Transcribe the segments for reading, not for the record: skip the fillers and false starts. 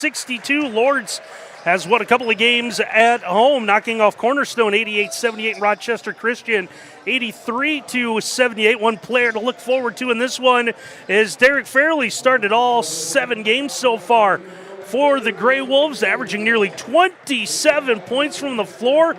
62. Lourdes has won a couple of games at home, knocking off Cornerstone 88-78. Rochester Christian 83-78. One player to look forward to in this one is Derek Fairley. Started all 7 games so far for the Gray Wolves, averaging nearly 27 points from the floor,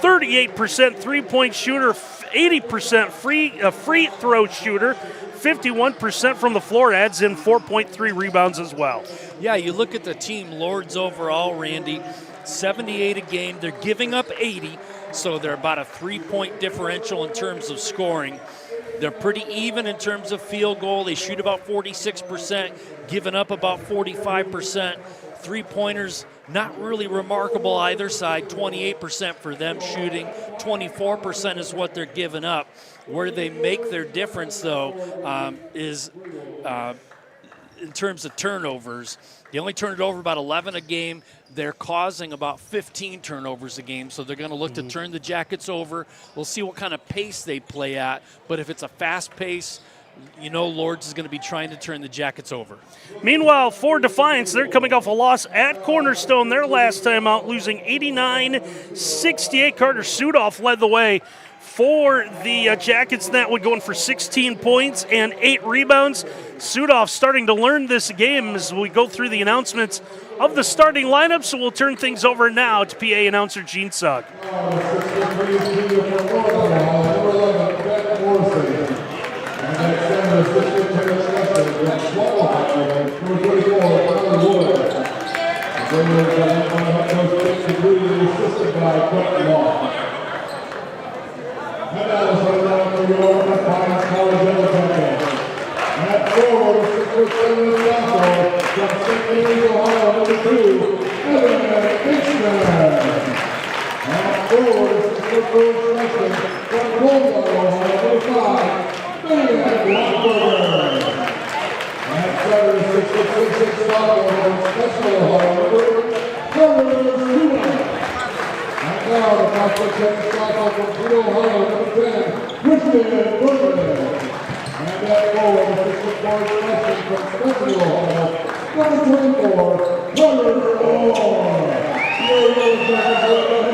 38% three-point shooter, 80% free throw shooter, 51% from the floor, adds in 4.3 rebounds as well. Yeah, you look at the team, Lourdes overall, Randy, 78 a game. They're giving up 80, so they're about a 3-point differential in terms of scoring. They're pretty even in terms of field goal. They shoot about 46%, giving up about 45%. Three-pointers, not really remarkable either side, 28% for them shooting, 24% is what they're giving up. Where they make their difference, though, is in terms of turnovers. They only turn it over about 11 a game. They're causing about 15 turnovers a game, so they're going to look to turn the Jackets over. We'll see what kind of pace they play at, but if it's a fast pace, you know Lourdes is going to be trying to turn the Jackets over. Meanwhile, for Defiance, they're coming off a loss at Cornerstone their last time out, losing 89-68. Carter Sudoff led the way for the Jackets. That would go in for 16 points and 8 rebounds. Sudoff starting to learn this game as we go through the announcements of the starting lineup, so we'll turn things over now to PA announcer Gene Sugg.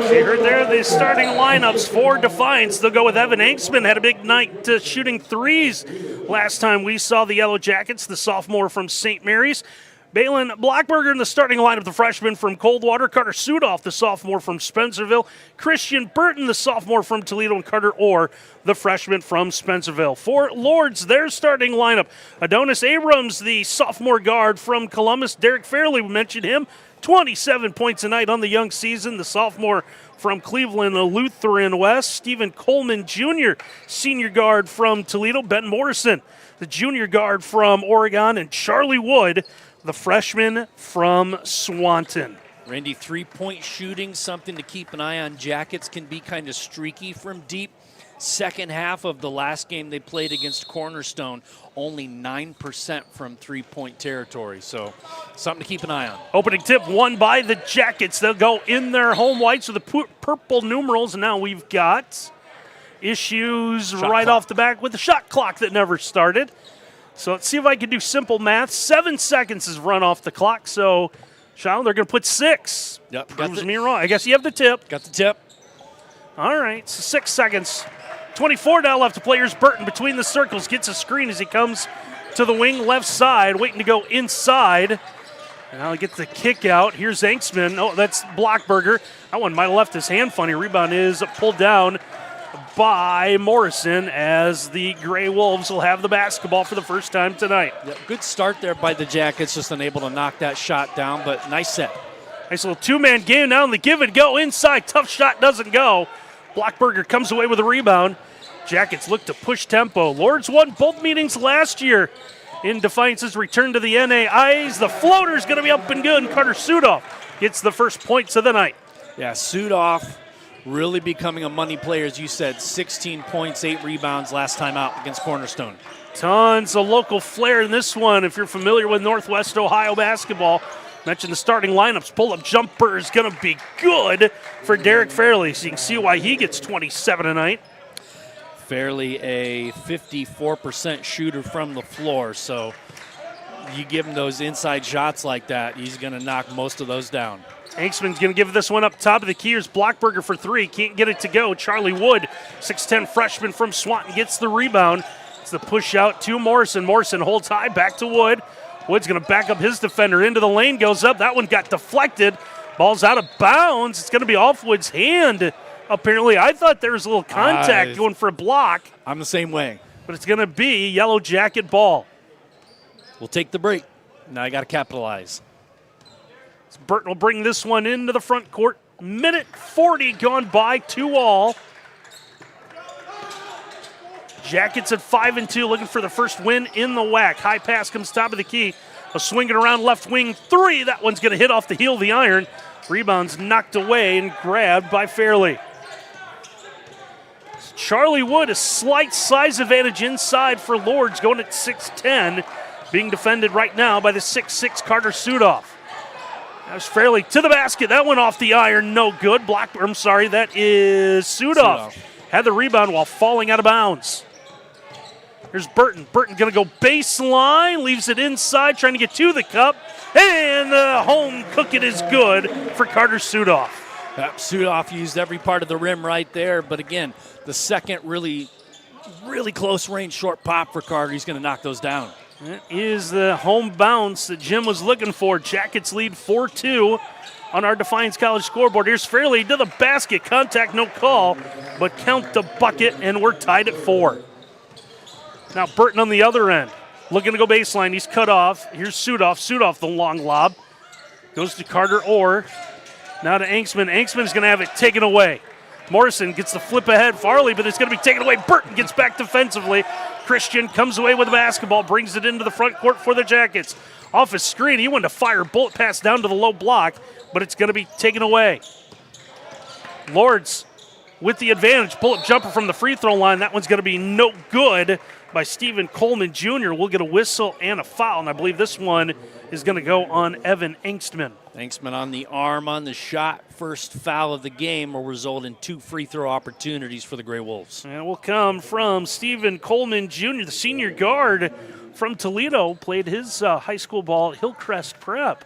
So you heard there the starting lineups for Defiance. They'll go with Evan Hanksman, had a big night shooting threes last time we saw the Yellow Jackets, the sophomore from St. Mary's. Balin Blackberger in the starting lineup, the freshman from Coldwater. Carter Sudoff, the sophomore from Spencerville. Christian Burton, the sophomore from Toledo. And Carter Orr, the freshman from Spencerville. For Lourdes, their starting lineup, Adonis Abrams, the sophomore guard from Columbus. Derek Fairley, we mentioned him, 27 points a night on the young season. The sophomore from Cleveland, Lutheran West. Stephen Coleman Jr., senior guard from Toledo. Ben Morrison, the junior guard from Oregon. And Charlie Wood, the freshman from Swanton. Randy, 3-point shooting, something to keep an eye on. Jackets can be kind of streaky from deep. Second half of the last game they played against Cornerstone, only 9% from 3-point territory. So something to keep an eye on. Opening tip won by the Jackets. They'll go in their home whites with the purple numerals. And now we've got issues Shot right clock off the back with the shot clock that never started. So let's see if I can do simple math. 7 seconds is run off the clock. So, Sean, they're going to put 6. Yep. Proves me wrong. I guess you have the tip. Got the tip. All right, so 6 seconds. 24 now left to players. Burton between the circles gets a screen as he comes to the wing left side, waiting to go inside. And now he gets the kick out. Here's Hanksman. Oh, that's Blockberger. That one might have left his hand funny. Rebound is pulled down by Morrison as the Gray Wolves will have the basketball for the first time tonight. Yep, good start there by the Jackets, just unable to knock that shot down, but nice set. Nice little two-man game now, and the give and go inside. Tough shot doesn't go. Blockberger comes away with a rebound. Jackets look to push tempo. Lourdes won both meetings last year in Defiance's return to the NAIs. The floater's going to be up and good, and Carter Sudoff gets the first points of the night. Yeah, Sudoff really becoming a money player, as you said. 16 points, 8 rebounds last time out against Cornerstone. Tons of local flair in this one. If you're familiar with Northwest Ohio basketball, mentioned the starting lineups. Pull-up jumper is going to be good for Derek Fairley, so you can see why he gets 27 tonight. Fairley a 54% shooter from the floor, so You give him those inside shots like that, he's going to knock most of those down. Hanksman's going to give this one up top of the key. Here's Blockberger for three. Can't get it to go. Charlie Wood, 6'10 freshman from Swanton, gets the rebound. It's the push out to Morrison. Morrison holds high, back to Wood. Wood's going to back up his defender. Into the lane, goes up. That one got deflected. Ball's out of bounds. It's going to be off Wood's hand, apparently. I thought there was a little contact going for a block. I'm the same way. But it's going to be Yellow Jacket ball. We'll take the break. Now I got to capitalize. Burton will bring this one into the front court. Minute 40 gone by, 2-all. Jackets at 5-2, looking for the first win in the WAC. High pass comes top of the key. A swinging around left wing three. That one's going to hit off the heel of the iron. Rebound's knocked away and grabbed by Fairley. Charlie Wood, a slight size advantage inside for Lourdes, going at 6'10", being defended right now by the 6'6" Carter Sudoff. That was Fairley to the basket. That went off the iron, no good. That is Sudoff. Had the rebound while falling out of bounds. Here's Burton. Burton going to go baseline, leaves it inside, trying to get to the cup, and the home cook it is good for Carter Sudoff. Sudoff used every part of the rim right there, but again, the second really close range short pop for Carter. He's going to knock those down. That is the home bounce that Jim was looking for. Jackets lead 4-2 on our Defiance College scoreboard. Here's Fairley to the basket. Contact, no call, but count the bucket, and we're tied at 4. Now Burton on the other end, looking to go baseline. He's cut off. Here's Sudoff. Sudoff, the long lob. Goes to Carter Orr. Now to Anksman. Anksman's going to have it taken away. Morrison gets the flip ahead. Farley, but it's going to be taken away. Burton gets back defensively. Christian comes away with the basketball, brings it into the front court for the Jackets. Off his screen, he wanted to fire a bullet pass down to the low block, but it's going to be taken away. Lourdes with the advantage. Pull-up jumper from the free throw line. That one's going to be no good by Stephen Coleman Jr. We'll get a whistle and a foul, and I believe this one is going to go on Evan Angstman. Angstman on the arm on the shot. First foul of the game will result in 2 free throw opportunities for the Gray Wolves. And it will come from Stephen Coleman Jr., the senior guard from Toledo, played his high school ball at Hillcrest Prep.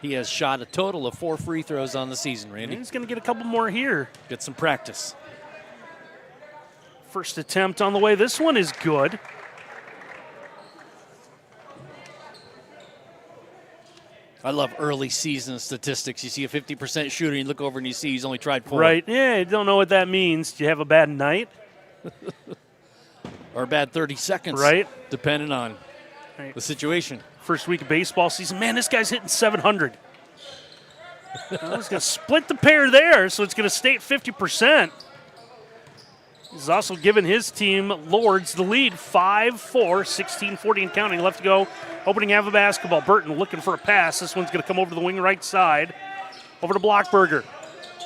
He has shot a total of 4 free throws on the season, Randy. And he's going to get a couple more here. Get some practice. First attempt on the way. This one is good. I love early season statistics. You see a 50% shooter, you look over and you see he's only tried 4. Right. Yeah, you don't know what that means. Do you have a bad night? Or a bad 30 seconds. Right. Depending on the situation. First week of baseball season. Man, this guy's hitting 700. Well, he's going to split the pair there, so it's going to stay at 50%. He's also given his team, Lourdes, the lead, 5-4, 16-40 and counting. Left to go, opening half of basketball. Burton looking for a pass. This one's going to come over to the wing right side. Over to Blockberger.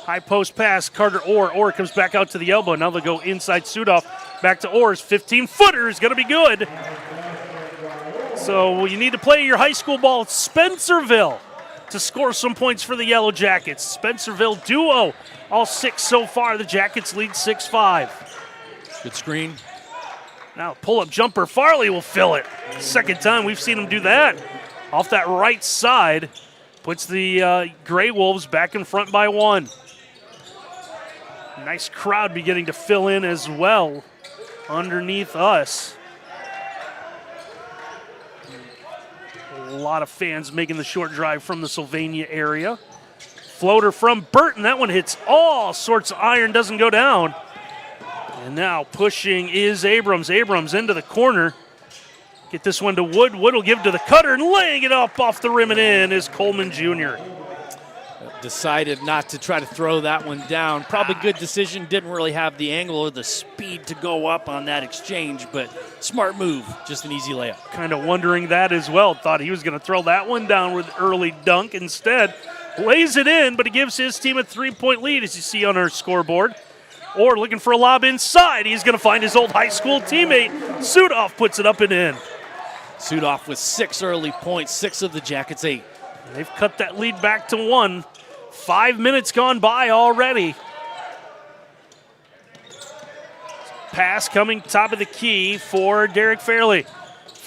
High post pass, Carter Orr. Orr comes back out to the elbow. Now they'll go inside Sudoff. Back to Orr's 15-footer is going to be good. So you need to play your high school ball at Spencerville to score some points for the Yellow Jackets. Spencerville duo, all 6 so far. The Jackets lead 6-5. Good screen. Now pull-up jumper. Farley will fill it. Second time we've seen him do that. Off that right side. Puts the Gray Wolves back in front by 1. Nice crowd beginning to fill in as well underneath us. A lot of fans making the short drive from the Sylvania area. Floater from Burton. That one hits all sorts of iron, doesn't go down. And now pushing is Abrams. Abrams into the corner. Get this one to Wood. Wood will give to the cutter, and laying it up off the rim and in is Coleman Jr. Decided not to try to throw that one down. Probably good decision. Didn't really have the angle or the speed to go up on that exchange, but smart move. Just an easy layup. Kind of wondering that as well. Thought he was going to throw that one down with early dunk. Instead, lays it in, but he gives his team a 3-point lead, as you see on our scoreboard. Or looking for a lob inside. He's going to find his old high school teammate. Sudoff puts it up and in. Sudoff with 6 early points, 6 of the Jackets' 8. They've cut that lead back to 1. 5 minutes gone by already. Pass coming top of the key for Derek Fairley.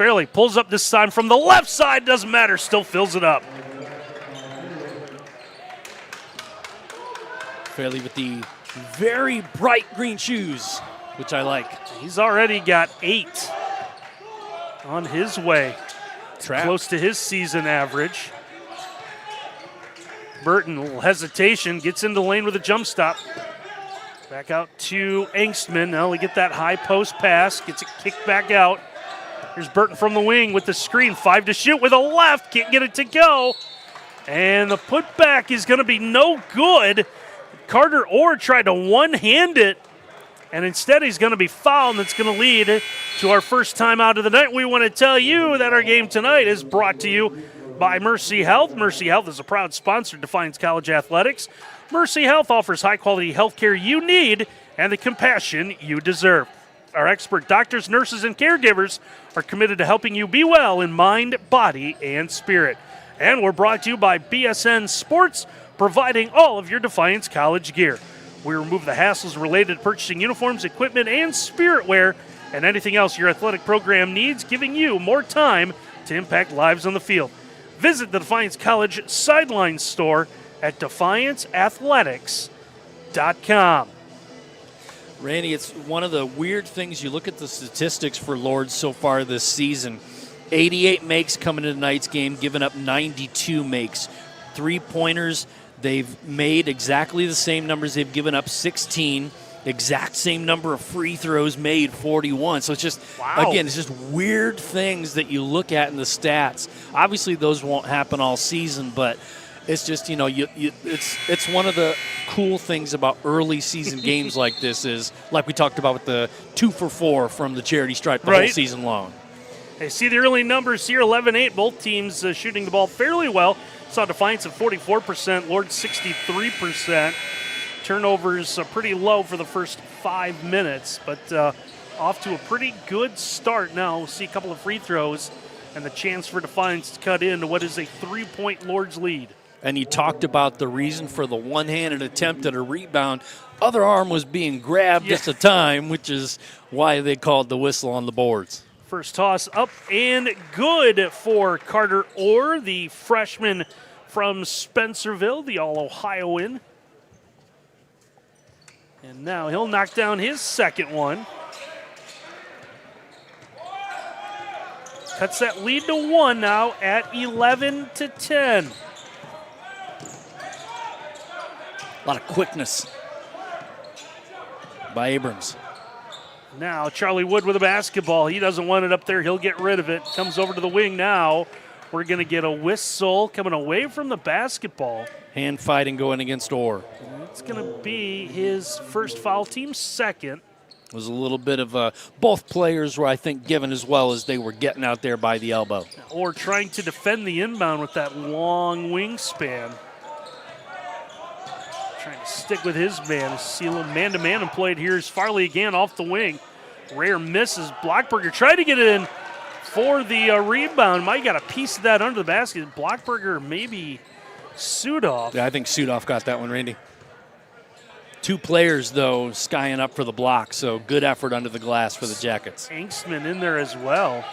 Fairley pulls up this time from the left side. Doesn't matter. Still fills it up. Fairley with the very bright green shoes, which I like. He's already got 8 on his way. Close to his season average. Burton, a little hesitation, gets into the lane with a jump stop. Back out to Angstman. Now we get that high post pass, gets it kicked back out. Here's Burton from the wing with the screen. 5 to shoot with a left, can't get it to go. And the putback is going to be no good. Carter Orr tried to one-hand it, and instead he's going to be fouled, and it's going to lead to our first time out of the night. We want to tell you that our game tonight is brought to you by Mercy Health. Mercy Health is a proud sponsor of Defiance College Athletics. Mercy Health offers high-quality health care you need and the compassion you deserve. Our expert doctors, nurses, and caregivers are committed to helping you be well in mind, body, and spirit. And we're brought to you by BSN Sports, providing all of your Defiance College gear. We remove the hassles related to purchasing uniforms, equipment, and spirit wear, and anything else your athletic program needs, giving you more time to impact lives on the field. Visit the Defiance College Sideline store at defianceathletics.com. Randy, it's one of the weird things. You look at the statistics for Lourdes so far this season. 88 makes coming into tonight's game, giving up 92 makes. 3-pointers, they've made exactly the same numbers. They've given up 16. Exact same number of free throws made, 41. So it's just, again, it's just weird things that you look at in the stats. Obviously, those won't happen all season, but it's just, it's one of the cool things about early season games like this is, like we talked about with the 2 for 4 from the charity stripe the whole season long. Hey, see the early numbers here, 11-8. Both teams shooting the ball fairly well. Saw Defiance at 44%, Lourdes 63%. Turnovers pretty low for the first 5 minutes, but off to a pretty good start now. We'll see a couple of free throws and the chance for Defiance to cut into what is a 3-point Lourdes lead. And he talked about the reason for the one-handed attempt at a rebound. Other arm was being grabbed at the time, which is why they called the whistle on the boards. First toss up and good for Carter Orr, the freshman from Spencerville, the All-Ohioan. And now he'll knock down his second one. Cuts that lead to 1 now at 11-10. A lot of quickness by Abrams. Now Charlie Wood with a basketball. He doesn't want it up there. He'll get rid of it. Comes over to the wing now. We're going to get a whistle coming away from the basketball. Hand fighting going against Orr. It's going to be his first foul, team second. It was a little bit of both players were, I think, given as well as they were getting out there by the elbow. Orr trying to defend the inbound with that long wingspan. Trying to stick with his man. See a little man-to-man employed here is Farley again off the wing. Rare misses. Blockberger tried to get it in for the rebound. Might got a piece of that under the basket. Blockberger, maybe Sudoff. Yeah, I think Sudoff got that one, Randy. 2 players, though, skying up for the block, so good effort under the glass for the Jackets. Angstman in there as well.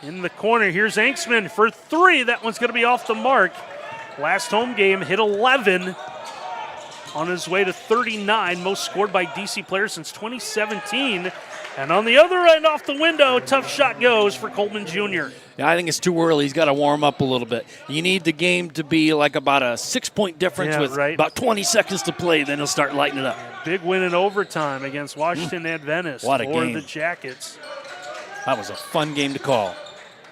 In the corner, here's Angstman for 3. That one's going to be off the mark. Last home game, hit 11 on his way to 39, most scored by DC players since 2017. And on the other end, off the window, tough shot goes for Coleman Jr. Yeah, I think it's too early. He's got to warm up a little bit. You need the game to be like about a 6-point difference with about 20 seconds to play, then he'll start lighting it up. Big win in overtime against Washington Adventist what a for game. the Jackets. That was a fun game to call.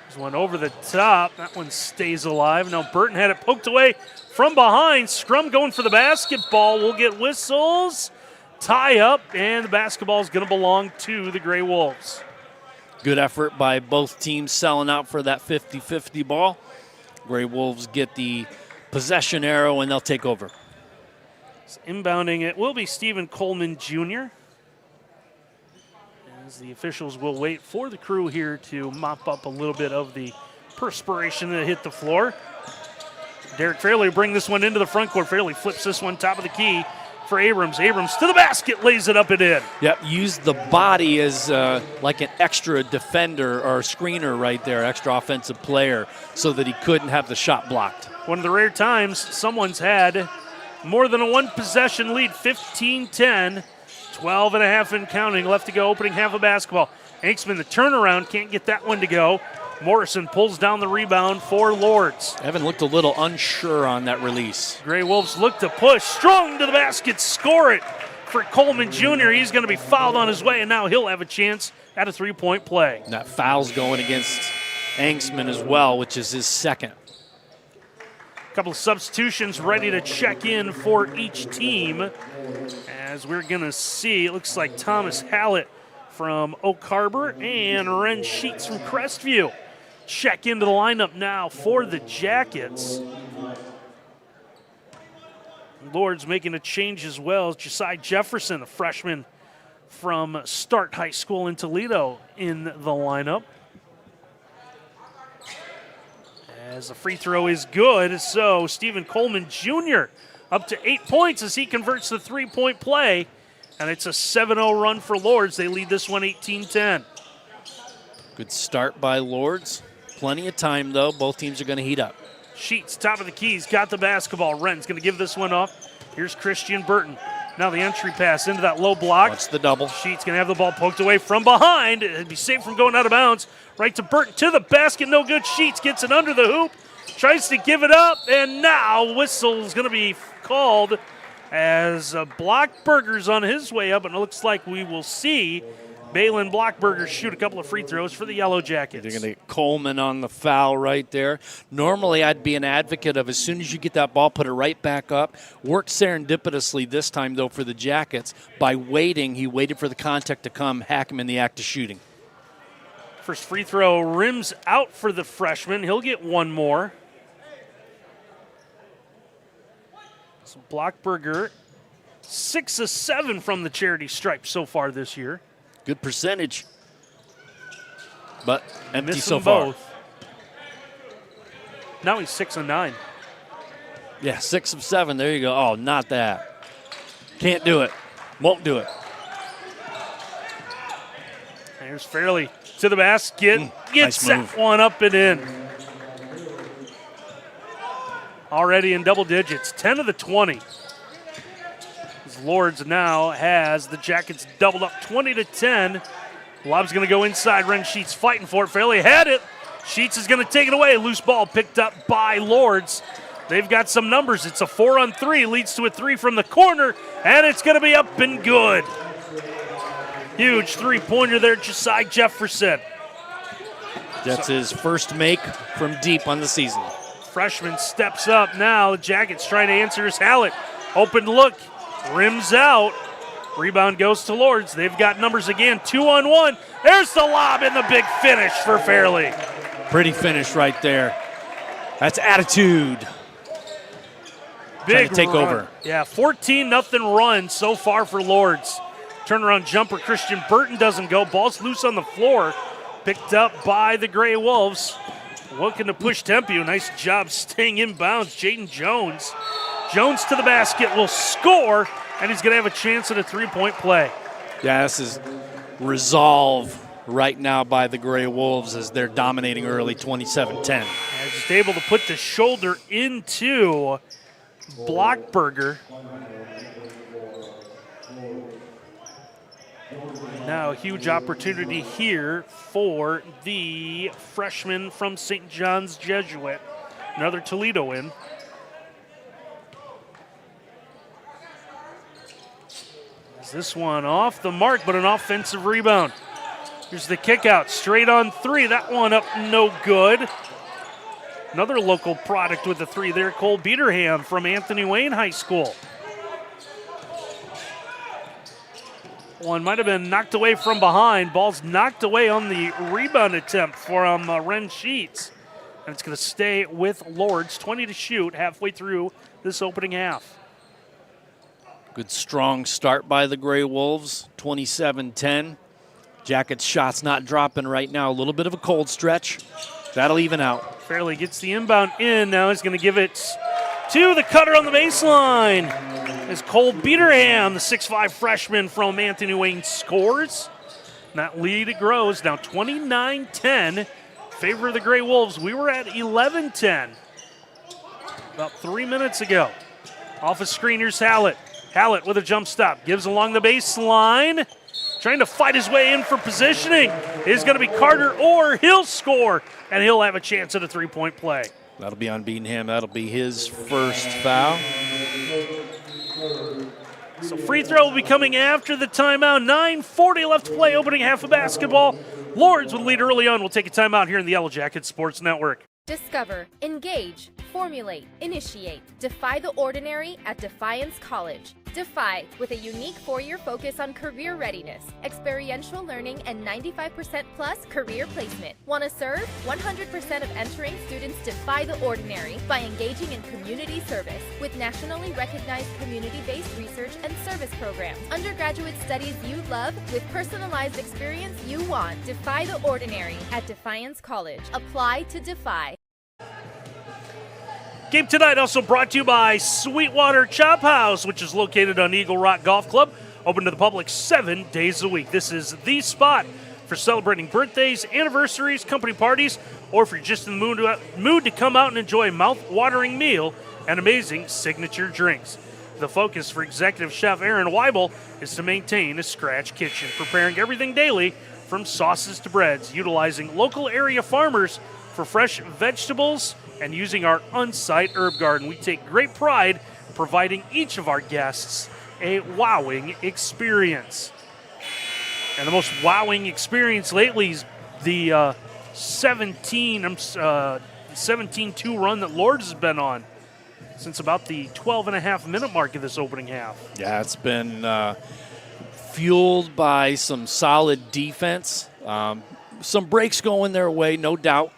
There's one over the top. That one stays alive. Now Burton had it poked away from behind. Scrum going for the basketball. We'll get whistles. Tie up, and the basketball is going to belong to the Gray Wolves. Good effort by both teams selling out for that 50-50 ball. Gray Wolves get the possession arrow, and they'll take over. So inbounding it will be Stephen Coleman Jr. As the officials will wait for the crew here to mop up a little bit of the perspiration that hit the floor. Derek Fairley bring this one into the front court. Fairley flips this one top of the key. for Abrams. Abrams to the basket, lays it up and in. Yep, used the body as like an extra defender or screener right there, extra offensive player, so that he couldn't have the shot blocked. One of the rare times someone's had more than a one-possession lead, 15-10, 12 and a half and counting, left to go, opening half of basketball. Hanksman, the turnaround, can't get that one to go. Morrison pulls down the rebound for Lourdes. Evan looked a little unsure on that release. Gray Wolves look to push, strong to the basket, score it for Coleman Jr. He's going to be fouled on his way, and now he'll have a chance at a three-point play. And that foul's going against Angsman as well, which is his second. A couple of substitutions ready to check in for each team. As we're going to see, it looks like Thomas Hallett from Oak Harbor and Ren Sheets from Crestview check into the lineup now for the Jackets. Lourdes making a change as well. Josiah Jefferson, a freshman from Start High School in Toledo, in the lineup. As the free throw is good, so Stephen Coleman Jr. up to 8 points as he converts the three-point play. And it's a 7-0 run for Lourdes. They lead this one 18-10. Good start by Lourdes. Plenty of time, though. Both teams are going to heat up. Sheets, top of the keys, got the basketball. Ren's going to give this one off. Here's Christian Burton. Now the entry pass into that low block. Watch the double. Sheets going to have the ball poked away from behind. It'd be safe from going out of bounds. Right to Burton, to the basket, no good. Sheets gets it under the hoop. Tries to give it up, and now whistle's going to be called as Blockberger's on his way up, and it looks like we will see Balin Blockberger shoot a couple of free throws for the Yellow Jackets. They're going to get Coleman on the foul right there. Normally, I'd be an advocate of as soon as you get that ball, put it right back up. Worked serendipitously this time, though, for the Jackets by waiting. He waited for the contact to come, hack him in the act of shooting. First free throw rims out for the freshman. He'll get one more. So Blockberger, 6 of 7 from the charity stripe so far this year. Good percentage, but empty Missed so them far. both. Now he's 6 of 9. Yeah, 6 of 7. There you go. Oh, not that. Can't do it. Won't do it. There's Fairley to the basket. Gets nice that move. one up and in. Already in double digits, 10 of the 20. As Lourdes now has the Jackets doubled up 20-10. Lob's going to go inside. Ren Sheets fighting for it. Fairley had it. Sheets is going to take it away. Loose ball picked up by Lourdes. They've got some numbers. It's a 4-on-3. Leads to a 3 from the corner, and it's going to be up and good. Huge three-pointer there, Josiah Jefferson. That's his first make from deep on the season. Freshman steps up now. The Jackets trying to answer his Hallett. Open look. Rims out. Rebound goes to Lourdes. They've got numbers again. 2-on-1. There's the lob and the big finish for Fairley. Pretty finish right there. That's attitude. Big Trying to take run. over. Yeah, 14-0 run so far for Lourdes. Turnaround jumper. Christian Burton doesn't go. Ball's loose on the floor. Picked up by the Gray Wolves. Looking to push tempo. Nice job staying inbounds. Jaden Jones. Jones to the basket will score, and he's going to have a chance at a three-point play. Yeah, this is resolve right now by the Gray Wolves as they're dominating early, 27-10. And just able to put the shoulder into Blockberger. Now a huge opportunity here for the freshman from St. John's Jesuit. Another Toledo win. Is this one off the mark, but an offensive rebound. Here's the kick out, straight on 3. That one up no good. Another local product with the 3 there, Cole Biederham from Anthony Wayne High School. One might have been knocked away from behind. Ball's knocked away on the rebound attempt from Ren Sheets. And it's going to stay with Lourdes. 20 to shoot halfway through this opening half. Good strong start by the Gray Wolves, 27-10. Jackets shots not dropping right now. A little bit of a cold stretch. That'll even out. Fairley gets the inbound in. Now he's going to give it to the cutter on the baseline. As Cole Beaterham, the 6'5 freshman from Anthony Wayne, scores. And that lead, it grows, now 29-10. Favor of the Gray Wolves. We were at 11-10 about 3 minutes ago. Off a screen, here's Hallett. Hallett with a jump stop. Gives along the baseline. Trying to fight his way in for positioning. Is going to be Carter, or he'll score, and he'll have a chance at a three-point play. That'll be on Beatenham. That'll be his first foul. So free throw will be coming after the timeout. 9:40 left to play, opening half of basketball. Lourdes with lead early on. We'll take a timeout here in the Yellow Jackets Sports Network. Discover, engage, formulate, initiate. Defy the ordinary at Defiance College. Defy, with a unique four-year focus on career readiness, experiential learning, and 95% plus career placement. Want to serve? 100% of entering students defy the ordinary by engaging in community service with nationally recognized community-based research and service programs. Undergraduate studies you love with personalized experience you want. Defy the ordinary at Defiance College. Apply to Defy. Game tonight also brought to you by Sweetwater Chop House, which is located on Eagle Rock Golf Club, open to the public 7 days a week. This is the spot for celebrating birthdays, anniversaries, company parties, or if you're just in the mood to come out and enjoy a mouth-watering meal and amazing signature drinks. The focus for Executive Chef Aaron Weibel is to maintain a scratch kitchen, preparing everything daily from sauces to breads, utilizing local area farmers for fresh vegetables, and using our on-site herb garden. We take great pride in providing each of our guests a wowing experience. And the most wowing experience lately is the 17-2 run that Lourdes has been on since about the 12.5-minute mark of this opening half. Yeah, it's been fueled by some solid defense, some breaks going their way, no doubt,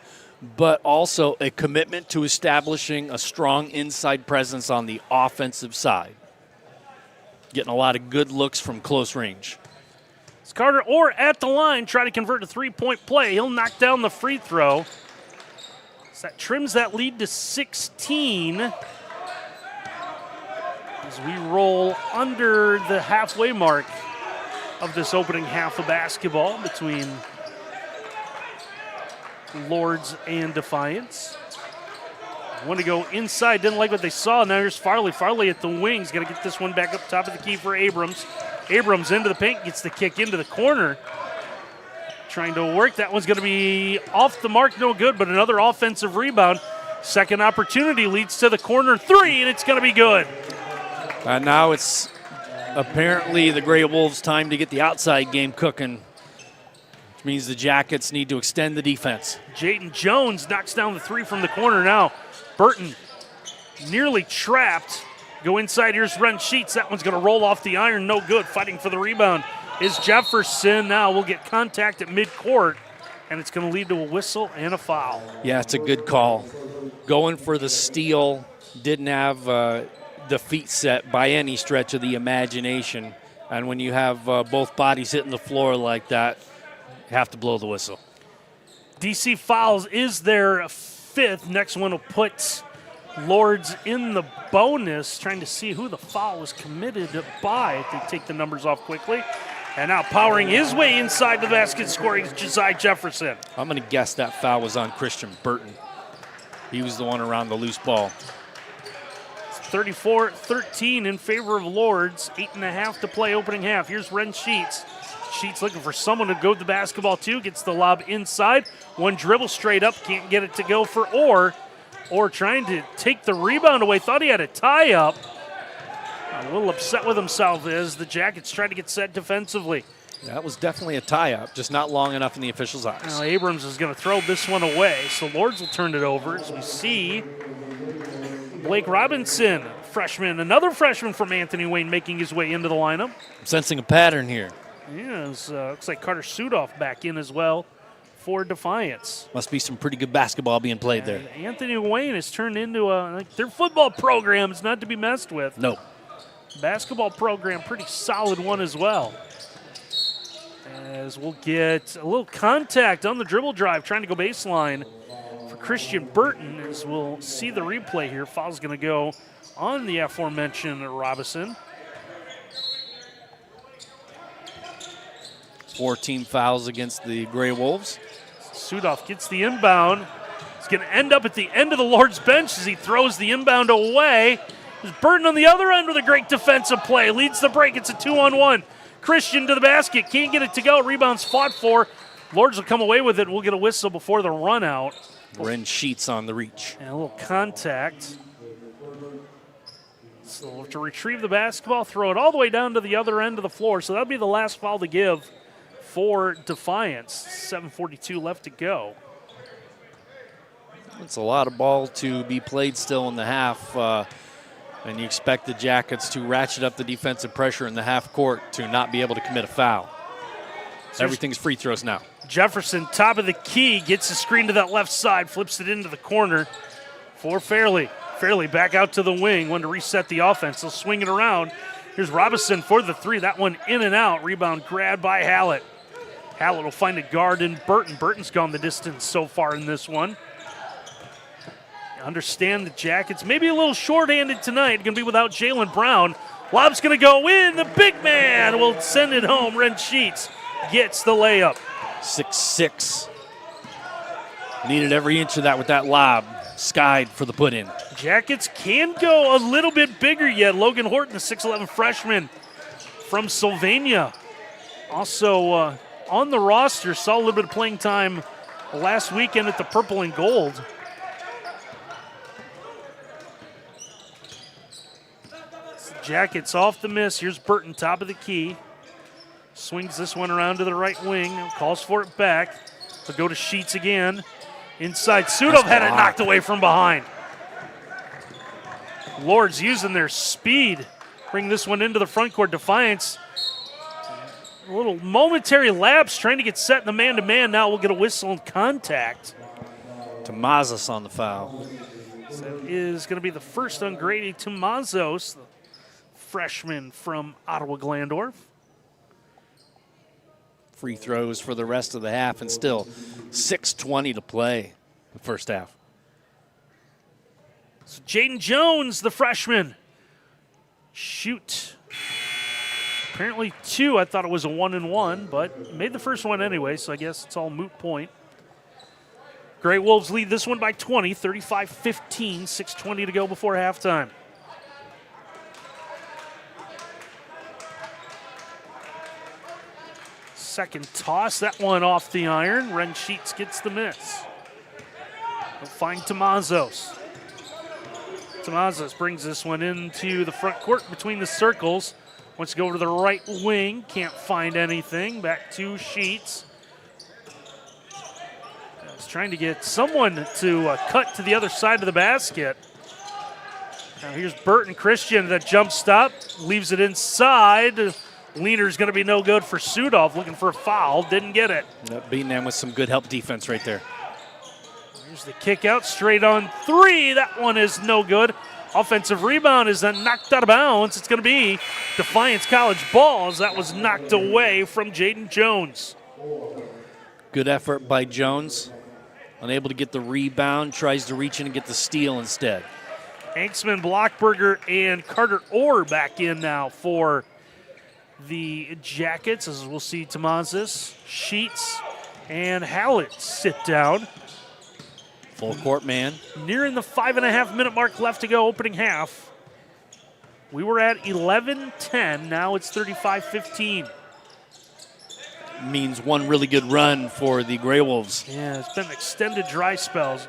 but also a commitment to establishing a strong inside presence on the offensive side. Getting a lot of good looks from close range. It's Carter Orr at the line, trying to convert a three-point play. He'll knock down the free throw. So that trims that lead to 16 as we roll under the halfway mark of this opening half of basketball between Lourdes and Defiance. Want to go inside, didn't like what they saw. Now here's Farley. Farley at the wings, got to get this one back up top of the key for Abrams. Abrams into the paint, gets the kick into the corner. Trying to work, that one's going to be off the mark, no good, but another offensive rebound. Second opportunity leads to the corner three, and it's going to be good. Now it's apparently the Gray Wolves' time to get the outside game cooking, which means the Jackets need to extend the defense. Jayden Jones knocks down the three from the corner now. Burton nearly trapped. Go inside, here's Ren Sheets. That one's going to roll off the iron, no good. Fighting for the rebound is Jefferson. Now we'll get contact at midcourt, and it's going to lead to a whistle and a foul. Yeah, it's a good call. Going for the steal, didn't have the feet set by any stretch of the imagination. And when you have both bodies hitting the floor like that, have to blow the whistle. DC fouls is their fifth. Next one will put Lourdes in the bonus, trying to see who the foul was committed by. If they take the numbers off quickly. And now powering his way inside the basket, scoring Josiah Jefferson. I'm going to guess that foul was on Christian Burton. He was the one around the loose ball. 34-13 in favor of Lourdes. 8.5 to play opening half. Here's Ren Sheets. Sheets looking for someone to go to the basketball to. Gets the lob inside. One dribble straight up. Can't get it to go for Orr. Orr trying to take the rebound away. Thought he had a tie-up. A little upset with himself as the Jackets try to get set defensively. That was definitely a tie-up, just not long enough in the officials' eyes. Now Abrams is going to throw this one away, so Lourdes will turn it over as we see Blake Robinson, freshman, another freshman from Anthony Wayne making his way into the lineup. I'm sensing a pattern here. Yeah, looks like Carter Sudoff back in as well for Defiance. Must be some pretty good basketball being played there. And Anthony Wayne has turned into their football program is not to be messed with. No. Basketball program, pretty solid one as well. As we'll get a little contact on the dribble drive, trying to go baseline for Christian Burton, as we'll see the replay here. Foul's going to go on the aforementioned Robinson. 14 fouls against the Gray Wolves. Sudoff gets the inbound. It's going to end up at the end of the Lourdes bench as he throws the inbound away. There's Burton on the other end with a great defensive play. Leads the break. It's a 2-on-1. Christian to the basket. Can't get it to go. Rebound's fought for. Lourdes will come away with it. We'll get a whistle before the run out. Ren Sheets on the reach. And a little contact. So we'll have to retrieve the basketball, throw it all the way down to the other end of the floor. So that'll be the last foul to give for Defiance. 7:42 left to go. It's a lot of ball to be played still in the half. And you expect the Jackets to ratchet up the defensive pressure in the half court to not be able to commit a foul. So everything's free throws now. Jefferson, top of the key, gets the screen to that left side, flips it into the corner for Fairley. Fairley back out to the wing, one to reset the offense. They'll swing it around. Here's Robinson for the three. That one in and out. Rebound grabbed by Hallett. Hallett will find a guard in Burton. Burton's gone the distance so far in this one. Understand the Jackets maybe a little short-handed tonight. Going to be without Jalen Brown. Lob's going to go in. The big man will send it home. Ren Sheets gets the layup. 6'6". Needed every inch of that with that lob. Skied for the put-in. Jackets can go a little bit bigger yet. Logan Horton, the 6'11 freshman from Sylvania. Also on the roster, saw a little bit of playing time last weekend at the Purple and Gold. Jackets off the miss. Here's Burton, top of the key. Swings this one around to the right wing. Calls for it back. So go to Sheets again. Inside, Sudoff had it knocked away from behind. Lourdes using their speed. Bring this one into the front court. Defiance. A little momentary lapse trying to get set in the man-to-man. Now we'll get a whistle and contact. Tomazos on the foul. So that is going to be the first on Grady Tomazos, the freshman from Ottawa-Glandorf. Free throws for the rest of the half, and still 6:20 to play the first half. So Jaden Jones, the freshman. Shoot. Apparently two. I thought it was a 1-and-1, but made the first one anyway, so I guess it's all moot point. Grey Wolves lead this one by 20, 35-15, 6:20 to go before halftime. Second toss, that one off the iron. Ren Sheets gets the miss. He'll find Tomazos. Tomazos brings this one into the front court between the circles. Wants to go over to the right wing. Can't find anything. Back to Sheets. He's trying to get someone to cut to the other side of the basket. Now here's Burton Christian, that jump stop. Leaves it inside. Leaner's going to be no good for Sudoff. Looking for a foul. Didn't get it. Beating them with some good help defense right there. Here's the kick out. Straight on three. That one is no good. Offensive rebound is then knocked out of bounds. It's going to be Defiance College ball as that was knocked away from Jaden Jones. Good effort by Jones. Unable to get the rebound. Tries to reach in and get the steal instead. Hanksman, Blockberger, and Carter Orr back in now for the Jackets, as we'll see Tomazos, Sheets, and Hallett sit down. Full court man. Nearing the 5.5 minute mark left to go, opening half. We were at 11-10, now it's 35-15. Means one really good run for the Grey Wolves. Yeah, it's been extended dry spells.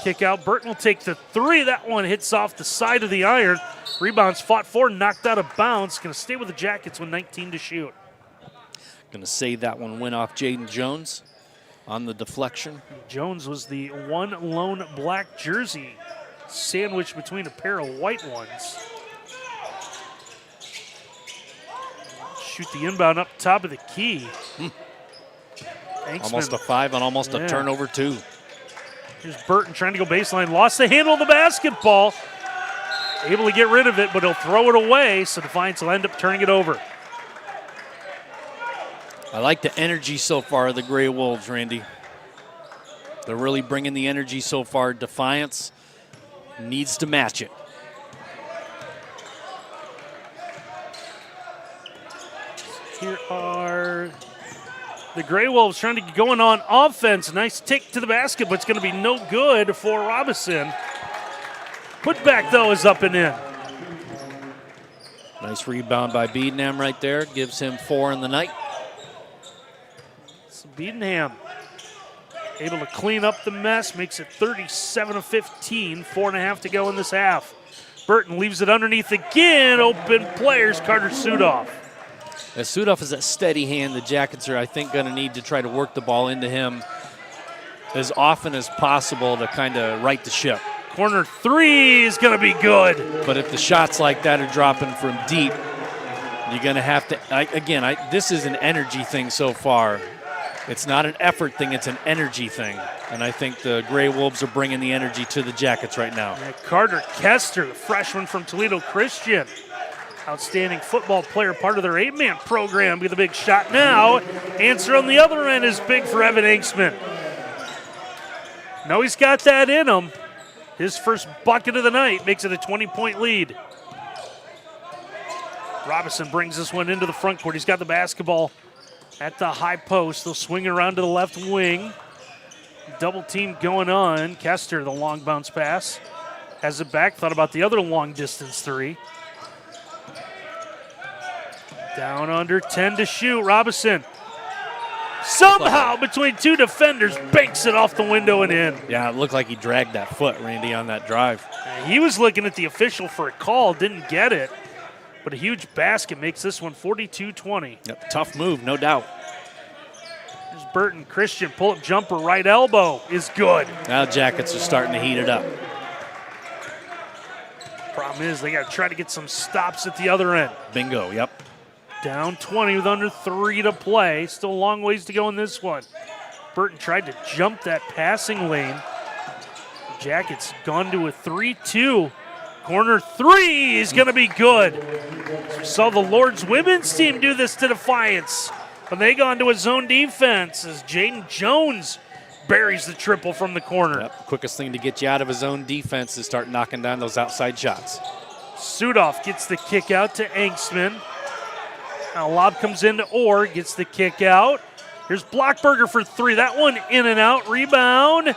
Kick out, Burton will take the three. That one hits off the side of the iron. Rebounds fought for, knocked out of bounds. Going to stay with the Jackets with 19 to shoot. Going to say that one went off Jaden Jones on the deflection. Jones was the one lone black jersey sandwiched between a pair of white ones. Shoot the inbound up top of the key. Almost a five and almost a turnover too. Here's Burton trying to go baseline. Lost the handle of the basketball. Able to get rid of it, but he'll throw it away, so Defiance will end up turning it over. I like the energy so far of the Grey Wolves, Randy. They're really bringing the energy so far. Defiance needs to match it. Here are the Grey Wolves trying to get going on offense. Nice take to the basket, but it's going to be no good for Robinson. Putback, though, is up and in. Nice rebound by Biedenham right there. Gives him 4 in the night. So Biedenham able to clean up the mess, makes it 37 of 15, 4.5 to go in this half. Burton leaves it underneath again. Open players, Carter Sudoff. As Sudoff is a steady hand, the Jackets are, I think, going to need to try to work the ball into him as often as possible to kind of right the ship. Corner 3 is going to be good. But if the shots like that are dropping from deep, you're going to have to, this is an energy thing so far. It's not an effort thing, it's an energy thing. And I think the Grey Wolves are bringing the energy to the Jackets right now. And Carter Kester, the freshman from Toledo Christian. Outstanding football player, part of their 8-man program. With a big shot now. Answer on the other end is big for Evan Inksman. No, he's got that in him. His first bucket of the night makes it a 20-point lead. Robinson brings this one into the front court. He's got the basketball at the high post. They'll swing around to the left wing. Double team going on. Kester, the long bounce pass. Has it back. Thought about the other long distance 3. Down under 10 to shoot. Robinson somehow between 2 defenders banks it off the window and in. Yeah, it looked like he dragged that foot, Randy, on that drive. He was looking at the official for a call, didn't get it. But a huge basket makes this one 42-20. Yep, tough move, no doubt. There's Burton Christian, pull-up jumper, right elbow is good. Now Jackets are starting to heat it up. Problem is they got to try to get some stops at the other end. Bingo, yep. Down 20 with under 3 to play. Still a long ways to go in this one. Burton tried to jump that passing lane. Jackets gone to a 3-2. Corner 3 is going to be good. We saw the Lourdes women's team do this to Defiance. But they gone to a zone defense as Jaden Jones buries the triple from the corner. Yep. Quickest thing to get you out of a zone defense is start knocking down those outside shots. Sudoff gets the kick out to Inksman. Now lob comes into Orr, gets the kick out. Here's Blockberger for 3. That one in and out. Rebound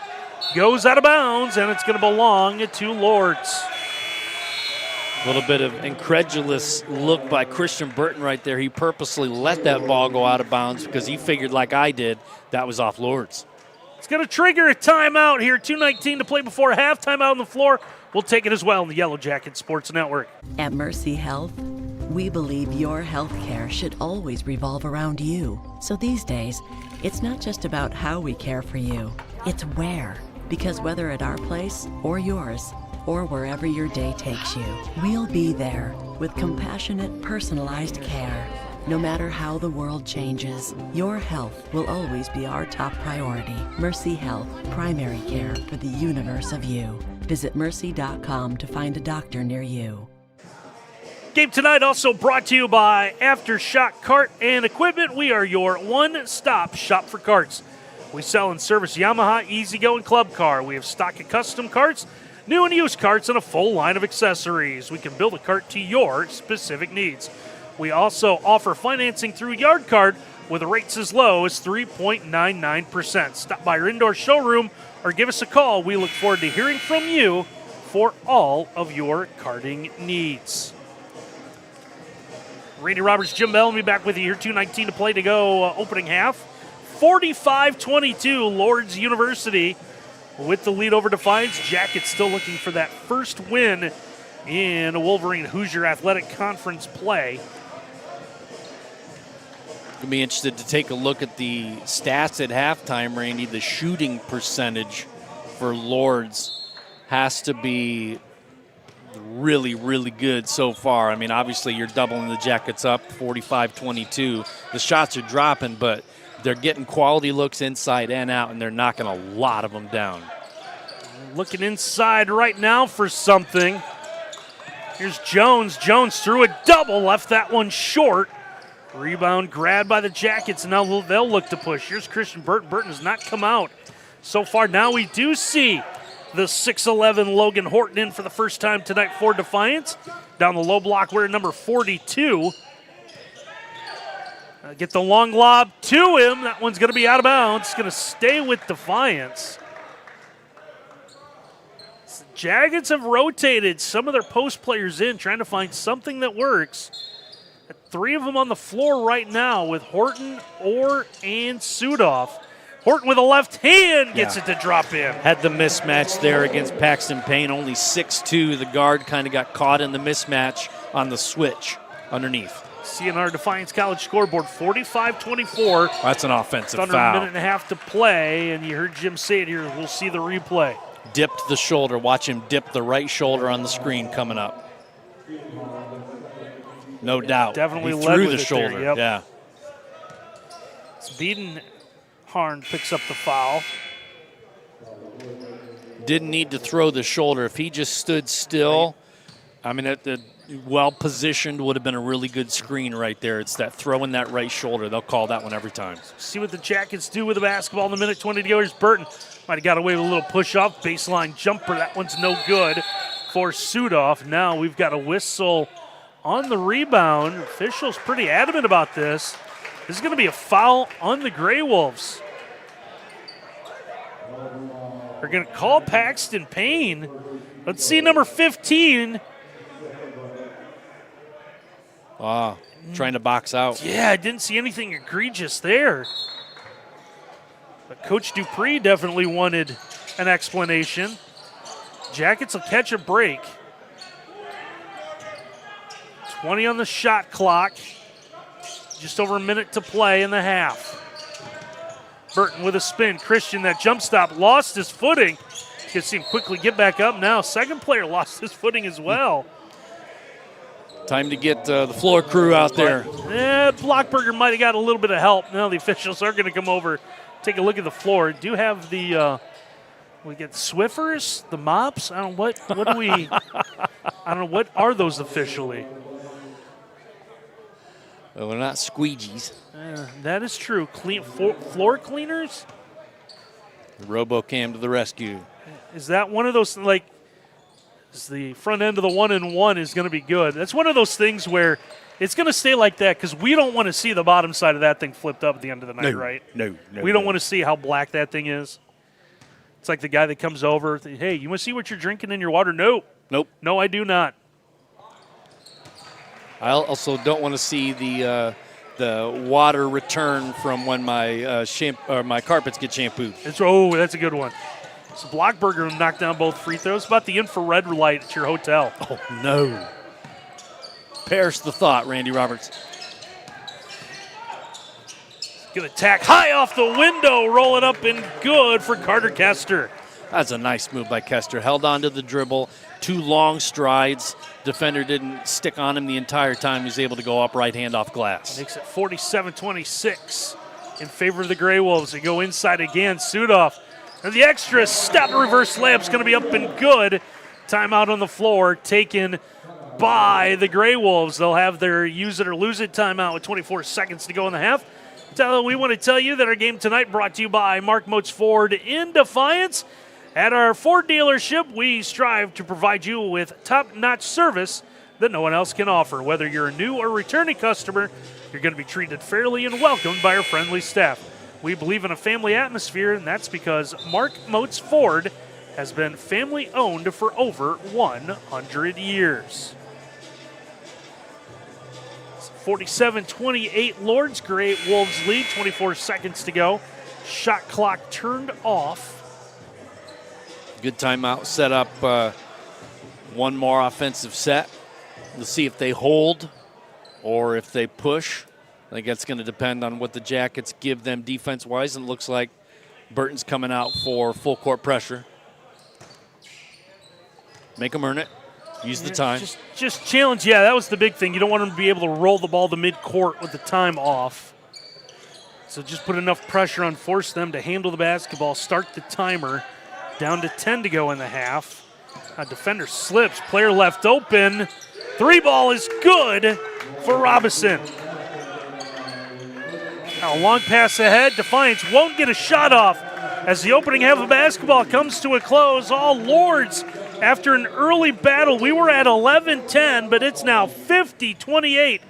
goes out of bounds, and it's going to belong to Lourdes. A little bit of incredulous look by Christian Burton right there. He purposely let that ball go out of bounds because he figured, like I did, that was off Lourdes. It's going to trigger a timeout here. 2:19 to play before halftime out on the floor. We'll take it as well in the Yellow Jacket Sports Network. At Mercy Health, we believe your health care should always revolve around you. So these days, it's not just about how we care for you, it's where. Because whether at our place or yours, or wherever your day takes you, we'll be there with compassionate, personalized care. No matter how the world changes, your health will always be our top priority. Mercy Health, primary care for the universe of you. Visit mercy.com to find a doctor near you. Game tonight also brought to you by Aftershock Kart and Equipment. We are your one-stop shop for karts. We sell and service Yamaha, E-Z-GO, and Club Car. We have stock of custom karts, new and used karts, and a full line of accessories. We can build a kart to your specific needs. We also offer financing through Yard Card with rates as low as 3.99%. Stop by our indoor showroom or give us a call. We look forward to hearing from you for all of your karting needs. Randy Roberts, Jim Bellamy back with you here. 2:19 to play to go, opening half. 45-22, Lourdes University with the lead over Defiance. Jackets still looking for that first win in Wolverine Hoosier Athletic Conference play. I'll be interested to take a look at the stats at halftime, Randy. The shooting percentage for Lourdes has to be really, really good so far. I mean, obviously you're doubling the Jackets up, 45-22. The shots are dropping, but they're getting quality looks inside and out, and they're knocking a lot of them down. Looking inside right now for something. Here's Jones. Jones threw a double, left that one short. Rebound grabbed by the Jackets, and now they'll look to push. Here's Christian Burton. Burton has not come out so far. Now we do see the 6'11 Logan Horton in for the first time tonight for Defiance. Down the low block, we're at number 42. Get the long lob to him. That one's going to be out of bounds. Going to stay with Defiance. Jackets have rotated some of their post players in, trying to find something that works. 3 of them on the floor right now with Horton, Orr, and Sudoff. Horton with a left hand gets it to drop in. Had the mismatch there against Paxton Payne, only 6'2". The guard kind of got caught in the mismatch on the switch underneath. CNR Defiance College scoreboard, 45-24. That's an offensive under foul. A minute and a half to play, and you heard Jim say it here. We'll see the replay. Dipped the shoulder. Watch him dip the right shoulder on the screen coming up. No doubt. Definitely he led threw with the it shoulder. there, yep. Yeah. Biedenharn picks up the foul. Didn't need to throw the shoulder. If he just stood still, I mean, well-positioned would have been a really good screen right there. It's that throw in that right shoulder. They'll call that one every time. See what the Jackets do with the basketball in the minute 20 to go. Here's Burton. Might have got away with a little push-off. Baseline jumper. That one's no good for Sudoff. Now we've got a whistle on the rebound. Official's pretty adamant about this. This is going to be a foul on the Grey Wolves. They're going to call Paxton Payne. Let's see number 15. Trying to box out. Yeah, I didn't see anything egregious there. But Coach Dupree definitely wanted an explanation. Jackets will catch a break. 20 on the shot clock. Just over a minute to play in the half. Burton with a spin. Christian, that jump stop, lost his footing. You can see him quickly get back up now. Second player lost his footing as well. Time to get the floor crew out there. Blockberger might have got a little bit of help. Now the officials are going to come over, take a look at the floor. Do have the we get Swiffers, the mops. I don't know what do we. I don't know what are those officially. Well, they're not squeegees. That is true. Floor cleaners. RoboCam to the rescue. Is that one of those like? The front end of the 1-and-1 is going to be good. That's one of those things where it's going to stay like that because we don't want to see the bottom side of that thing flipped up at the end of the night, right? No. We don't want to see how black that thing is. It's like the guy that comes over, hey, you want to see what you're drinking in your water? Nope. No, I do not. I also don't want to see the water return from when my my carpets get shampooed. That's a good one. So Blockberger knocked down both free throws. About the infrared light at your hotel. Oh, no. Perish the thought, Randy Roberts. Good attack. High off the window. Roll it up and good for Carter Kester. That's a nice move by Kester. Held on to the dribble. 2 long strides. Defender didn't stick on him the entire time. He was able to go up right hand off glass. Makes it 47-26 in favor of the Grey Wolves. They go inside again. Sudoff. And the extra step reverse layup's going to be up and good. Timeout on the floor taken by the Grey Wolves. They'll have their use it or lose it timeout with 24 seconds to go in the half. We want to tell you that our game tonight brought to you by Mark Motes Ford in Defiance. At our Ford dealership, we strive to provide you with top-notch service that no one else can offer. Whether you're a new or returning customer, you're going to be treated fairly and welcomed by our friendly staff. We believe in a family atmosphere, and that's because Mark Motes Ford has been family-owned for over 100 years. 47-28, Lourdes. Grey Wolves lead, 24 seconds to go. Shot clock turned off. Good timeout set up. One more offensive set. We'll see if they hold or if they push. I think that's going to depend on what the Jackets give them defense-wise, and it looks like Burton's coming out for full court pressure. Make them earn it. Use the time. Just challenge. Yeah, that was the big thing. You don't want them to be able to roll the ball to midcourt with the time off. So just put enough pressure on, force them to handle the basketball, start the timer. Down to 10 to go in the half. A defender slips. Player left open. 3 ball is good for Robinson. Now a long pass ahead. Defiance won't get a shot off. as the opening half of basketball comes to a close. All Lourdes, after an early battle, we were at 11-10, but it's now 50-28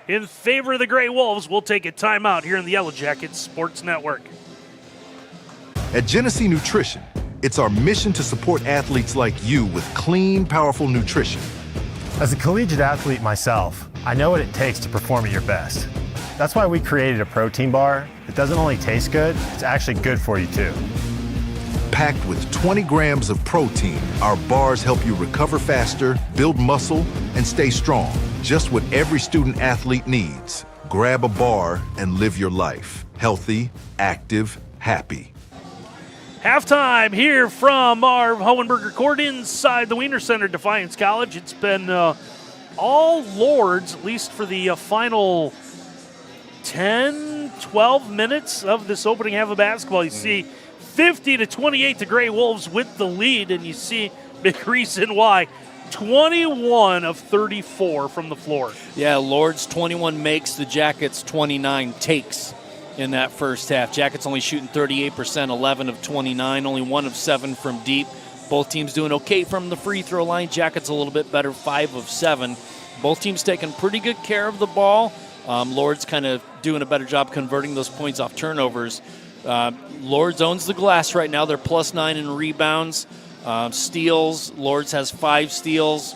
in favor of the Gray Wolves. We'll take a timeout here in the Yellow Jackets Sports Network. At Genesee Nutrition, it's our mission to support athletes like you with clean, powerful nutrition. As a collegiate athlete myself, I know what it takes to perform at your best. That's why we created a protein bar that doesn't only taste good, it's actually good for you too. Packed with 20 grams of protein, our bars help you recover faster, build muscle, and stay strong. Just what every student athlete needs. Grab a bar and live your life. Healthy, active, happy. Halftime here from our Hohenberger Court inside the Wiener Center, Defiance College. It's been all Lourdes, at least for the final 10, 12 minutes of this opening half of basketball. You see 50-28, the Gray Wolves with the lead, and you see big reason why. 21 of 34 from the floor. Yeah, Lourdes 21 makes, the Jackets 29 takes in that first half. Jackets only shooting 38%, 11 of 29, only 1 of 7 from deep. Both teams doing okay from the free throw line. Jackets a little bit better, 5 of 7. Both teams taking pretty good care of the ball. Lourdes kind of doing a better job converting those points off turnovers. Lourdes owns the glass right now. They're +9 in rebounds. Steals, Lourdes has 5 steals.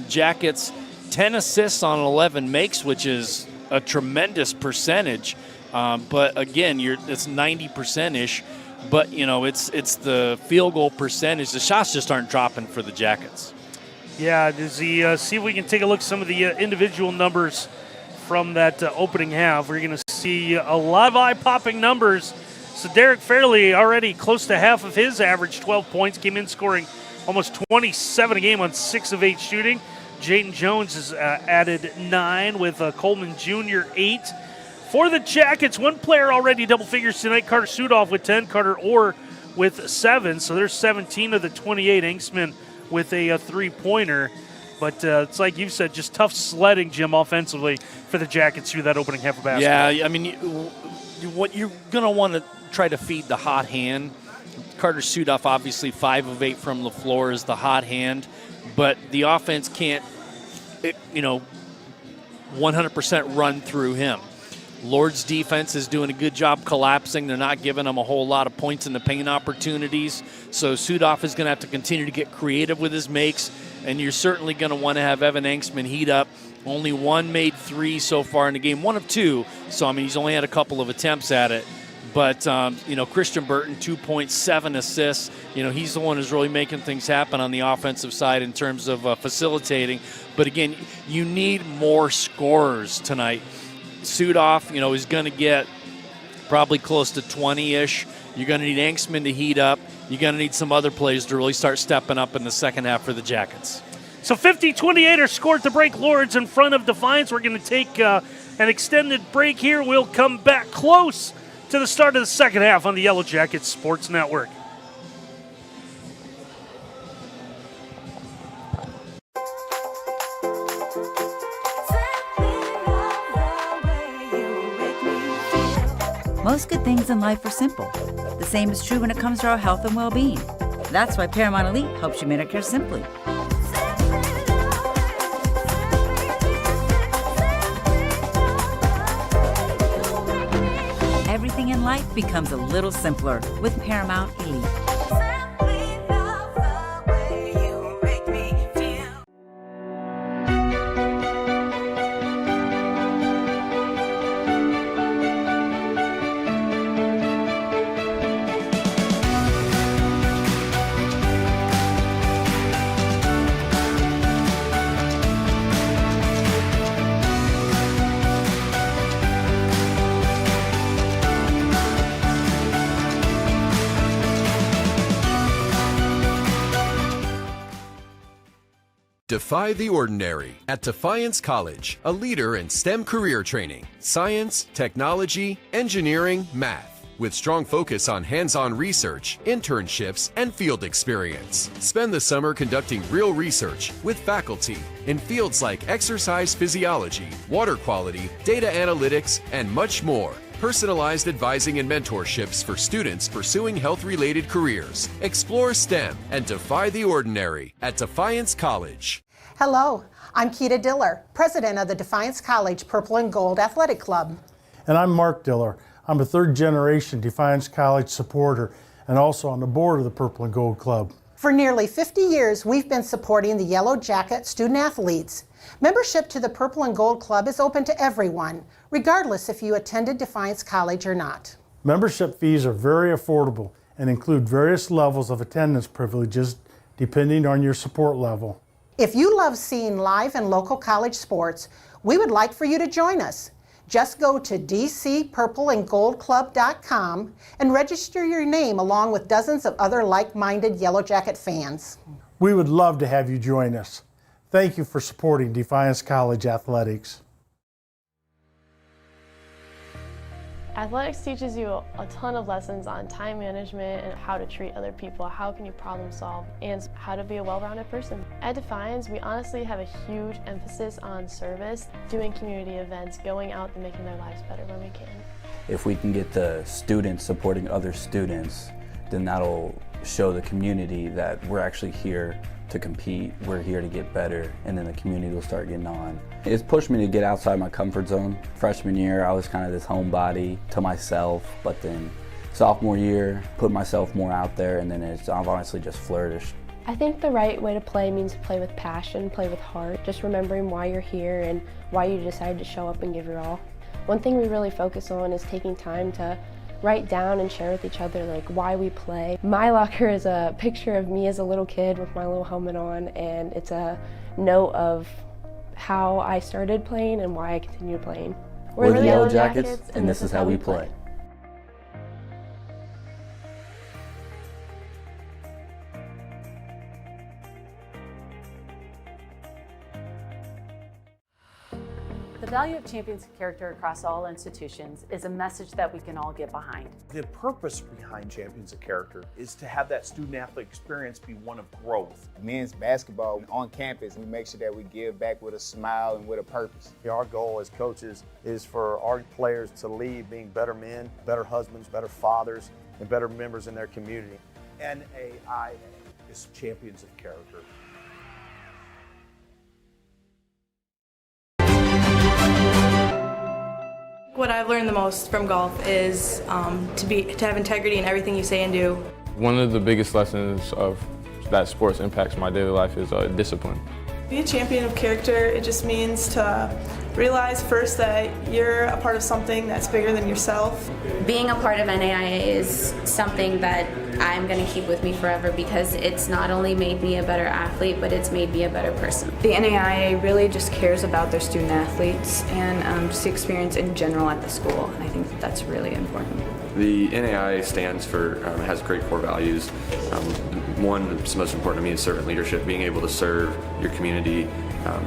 Jackets 10 assists on 11 makes, which is a tremendous percentage. But again, it's 90%-ish. But it's the field goal percentage. The shots just aren't dropping for the Jackets. Yeah, see if we can take a look at some of the individual numbers from that opening half. We're going to see a lot of eye-popping numbers. So Derek Fairley already close to half of his average, 12 points, came in scoring almost 27 a game on 6 of 8 shooting. Jaden Jones has added 9 with Coleman Jr. 8. For the Jackets, one player already double figures tonight, Carter Sudoff with 10, Carter Orr with 7. So there's 17 of the 28. Engsman with a three-pointer. But it's like you said, just tough sledding, Jim, offensively for the Jackets through that opening half of basketball. Yeah, I mean, what you're going to want to try to feed the hot hand. Carter Sudoff, obviously 5 of 8 from the floor, is the hot hand. But the offense can't, 100% run through him. Lourdes' defense is doing a good job collapsing. They're not giving them a whole lot of points in the paint opportunities. So Sudoff is going to have to continue to get creative with his makes, and you're certainly going to want to have Evan Engsman heat up. Only 1 made 3 so far in the game, 1 of 2. So, I mean, he's only had a couple of attempts at it. But, Christian Burton, 2.7 assists. He's the one who's really making things happen on the offensive side in terms of facilitating. But, again, you need more scorers tonight. Sudoff, is going to get probably close to 20-ish. You're going to need Engsman to heat up. You're going to need some other players to really start stepping up in the second half for the Jackets. So 50-28 are scored to break Lourdes in front of Defiance. We're going to take an extended break here. We'll come back close to the start of the second half on the Yellow Jackets Sports Network. Most good things in life are simple. The same is true when it comes to our health and well-being. That's why Paramount Elite helps you Medicare simply. Everything in life becomes a little simpler with Paramount Elite. Defy the ordinary at Defiance College, a leader in STEM career training, science, technology, engineering, math, with strong focus on hands-on research, internships, and field experience. Spend the summer conducting real research with faculty in fields like exercise physiology, water quality, data analytics, and much more. Personalized advising and mentorships for students pursuing health-related careers. Explore STEM and defy the ordinary at Defiance College. Hello, I'm Keita Diller, president of the Defiance College Purple and Gold Athletic Club. And I'm Mark Diller. I'm a third-generation Defiance College supporter and also on the board of the Purple and Gold Club. For nearly 50 years, we've been supporting the Yellow Jacket student athletes. Membership to the Purple and Gold Club is open to everyone, regardless if you attended Defiance College or not. Membership fees are very affordable and include various levels of attendance privileges depending on your support level. If you love seeing live and local college sports, we would like for you to join us. Just go to dcpurpleandgoldclub.com and register your name along with dozens of other like-minded Yellow Jacket fans. We would love to have you join us. Thank you for supporting Defiance College Athletics. Athletics teaches you a ton of lessons on time management and how to treat other people, how can you problem solve, and how to be a well-rounded person. At Defiance, we honestly have a huge emphasis on service, doing community events, going out and making their lives better when we can. If we can get the students supporting other students, then that'll show the community that we're actually here to compete, we're here to get better, and then the community will start getting on. It's pushed me to get outside my comfort zone. Freshman year, I was kind of this homebody to myself, but then sophomore year, put myself more out there, and then I've honestly just flourished. I think the right way to play means to play with passion, play with heart, just remembering why you're here and why you decided to show up and give your all. One thing we really focus on is taking time to write down and share with each other like why we play. My locker is a picture of me as a little kid with my little helmet on, and it's a note of how I started playing and why I continue playing. We're the Yellow Jackets, and this is how we play. The value of champions of character across all institutions is a message that we can all get behind. The purpose behind Champions of Character is to have that student-athlete experience be one of growth. Men's basketball on campus, we make sure that we give back with a smile and with a purpose. Our goal as coaches is for our players to leave being better men, better husbands, better fathers, and better members in their community. NAIA is Champions of Character. What I've learned the most from golf is to have integrity in everything you say and do. One of the biggest lessons of that sports impacts my daily life is discipline. Be a champion of character, it just means to realize first that you're a part of something that's bigger than yourself. Being a part of NAIA is something that I'm going to keep with me forever because it's not only made me a better athlete, but it's made me a better person. The NAIA really just cares about their student athletes and just the experience in general at the school, and I think that's really important. The NAIA stands for, has great core values. One that's most important to me is servant leadership. Being able to serve your community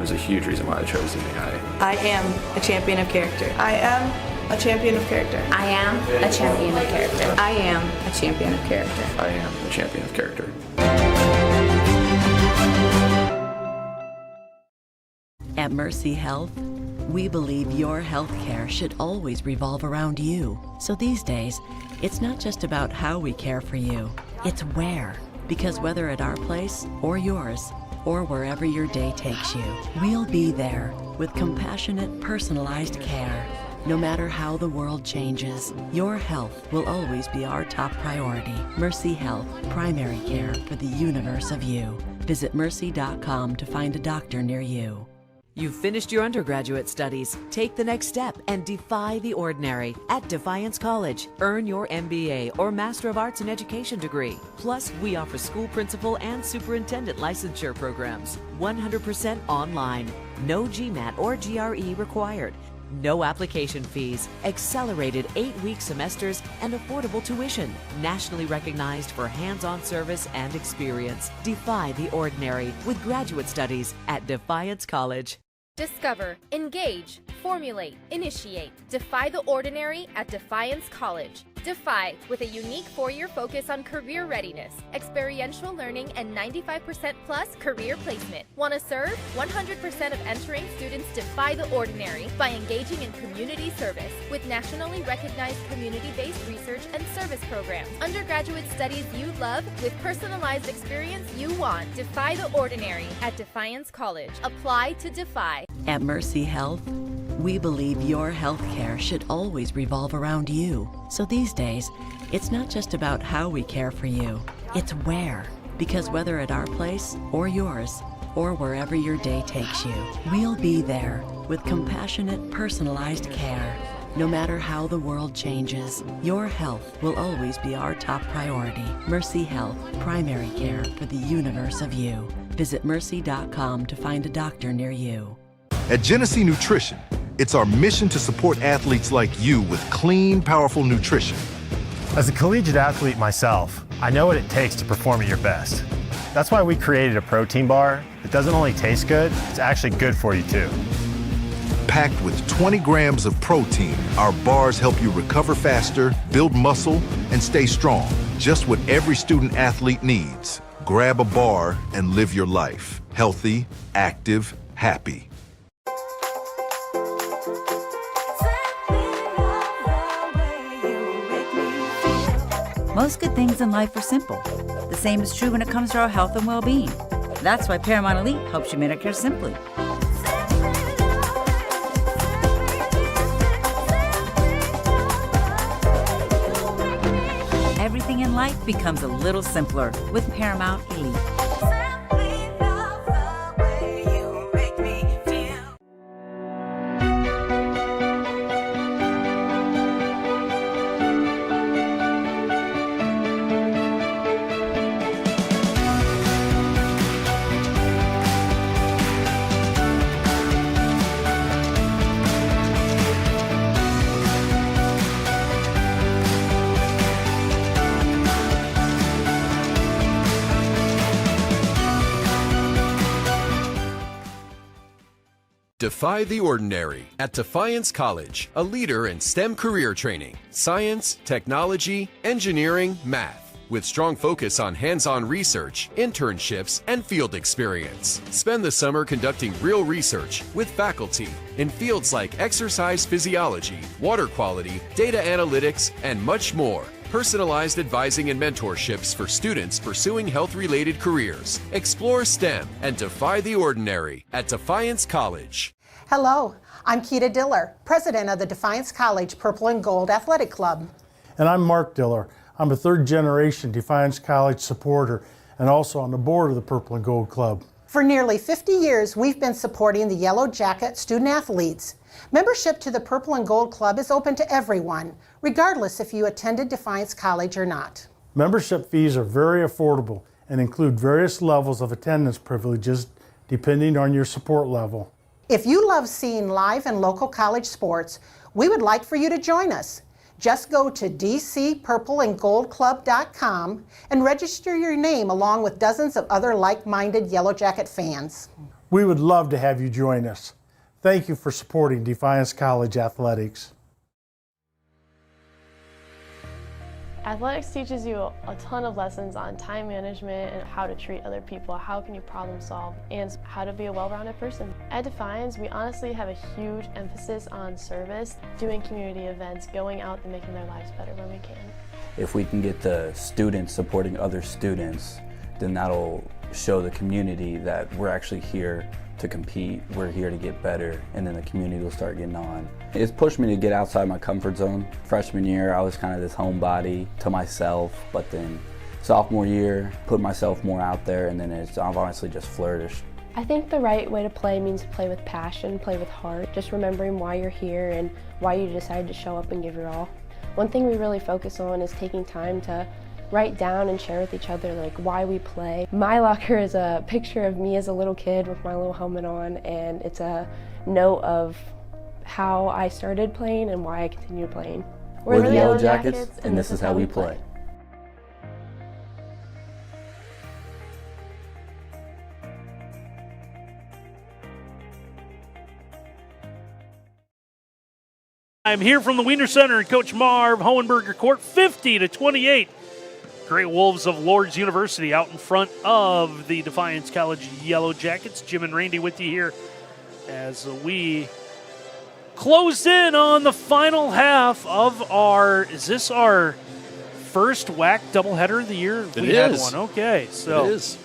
is a huge reason why I chose the NAIA. I am a champion of character. I am a champion of character. I am a champion of character. I am a champion of character. I am a champion of character. At Mercy Health, we believe your health care should always revolve around you. So these days, it's not just about how we care for you, it's where. Because whether at our place or yours, or wherever your day takes you, we'll be there with compassionate, personalized care. No matter how the world changes, your health will always be our top priority. Mercy Health, primary care for the universe of you. Visit mercy.com to find a doctor near you. You've finished your undergraduate studies. Take the next step and defy the ordinary at Defiance College. Earn your MBA or Master of Arts in Education degree. Plus, we offer school principal and superintendent licensure programs. 100% online. No GMAT or GRE required. No application fees, accelerated 8-week semesters, and affordable tuition. Nationally recognized for hands-on service and experience. Defy the ordinary with graduate studies at Defiance College. Discover, engage, formulate, initiate, defy the ordinary at Defiance College. Defy, with a unique 4-year focus on career readiness, experiential learning, and 95% plus career placement. Want to serve? 100% of entering students defy the ordinary by engaging in community service with nationally recognized community-based research and service programs. Undergraduate studies you love with personalized experience you want. Defy the ordinary at Defiance College. Apply to Defy. At Mercy Health, we believe your health care should always revolve around you. So these days, it's not just about how we care for you, it's where. Because whether at our place or yours, or wherever your day takes you, we'll be there with compassionate, personalized care. No matter how the world changes, your health will always be our top priority. Mercy Health, primary care for the universe of you. Visit mercy.com to find a doctor near you. At Genesee Nutrition, it's our mission to support athletes like you with clean, powerful nutrition. As a collegiate athlete myself, I know what it takes to perform at your best. That's why we created a protein bar that doesn't only taste good, it's actually good for you too. Packed with 20 grams of protein, our bars help you recover faster, build muscle, and stay strong. Just what every student athlete needs. Grab a bar and live your life. Healthy, active, happy. Most good things in life are simple. The same is true when it comes to our health and well-being. That's why Paramount Elite helps you manicure simply. Everything in life becomes a little simpler with Paramount Elite. Defy the ordinary at Defiance College, a leader in STEM career training, science, technology, engineering, math, with strong focus on hands-on research, internships, and field experience. Spend the summer conducting real research with faculty in fields like exercise physiology, water quality, data analytics, and much more. Personalized advising and mentorships for students pursuing health-related careers. Explore STEM and defy the ordinary at Defiance College. Hello, I'm Keita Diller, president of the Defiance College Purple and Gold Athletic Club. And I'm Mark Diller. I'm a third-generation Defiance College supporter and also on the board of the Purple and Gold Club. For nearly 50 years, we've been supporting the Yellow Jacket student athletes. Membership to the Purple and Gold Club is open to everyone, regardless if you attended Defiance College or not. Membership fees are very affordable and include various levels of attendance privileges depending on your support level. If you love seeing live and local college sports, we would like for you to join us. Just go to dcpurpleandgoldclub.com and register your name along with dozens of other like-minded Yellow Jacket fans. We would love to have you join us. Thank you for supporting Defiance College Athletics. Athletics teaches you a ton of lessons on time management and how to treat other people, how can you problem solve, and how to be a well-rounded person. At Defiance, we honestly have a huge emphasis on service, doing community events, going out and making their lives better when we can. If we can get the students supporting other students, then that'll show the community that we're actually here to compete, we're here to get better, and then the community will start getting on. It's pushed me to get outside my comfort zone. Freshman year, I was kind of this homebody to myself, but then sophomore year, put myself more out there, and then I've honestly just flourished. I think the right way to play means play with passion, play with heart, just remembering why you're here and why you decided to show up and give your all. One thing we really focus on is taking time to write down and share with each other like why we play. My locker is a picture of me as a little kid with my little helmet on, and it's a note of how I started playing and why I continue playing. We're the Yellow Jackets, and this is how we play. I'm here from the Wiener Center and Coach Marv Hohenberger Court, 50-28. Great Wolves of Lourdes University out in front of the Defiance College Yellow Jackets. Jim and Randy with you here as we close in on the final half of is this our first WAC doubleheader of the year? We had one. Okay, so. It is.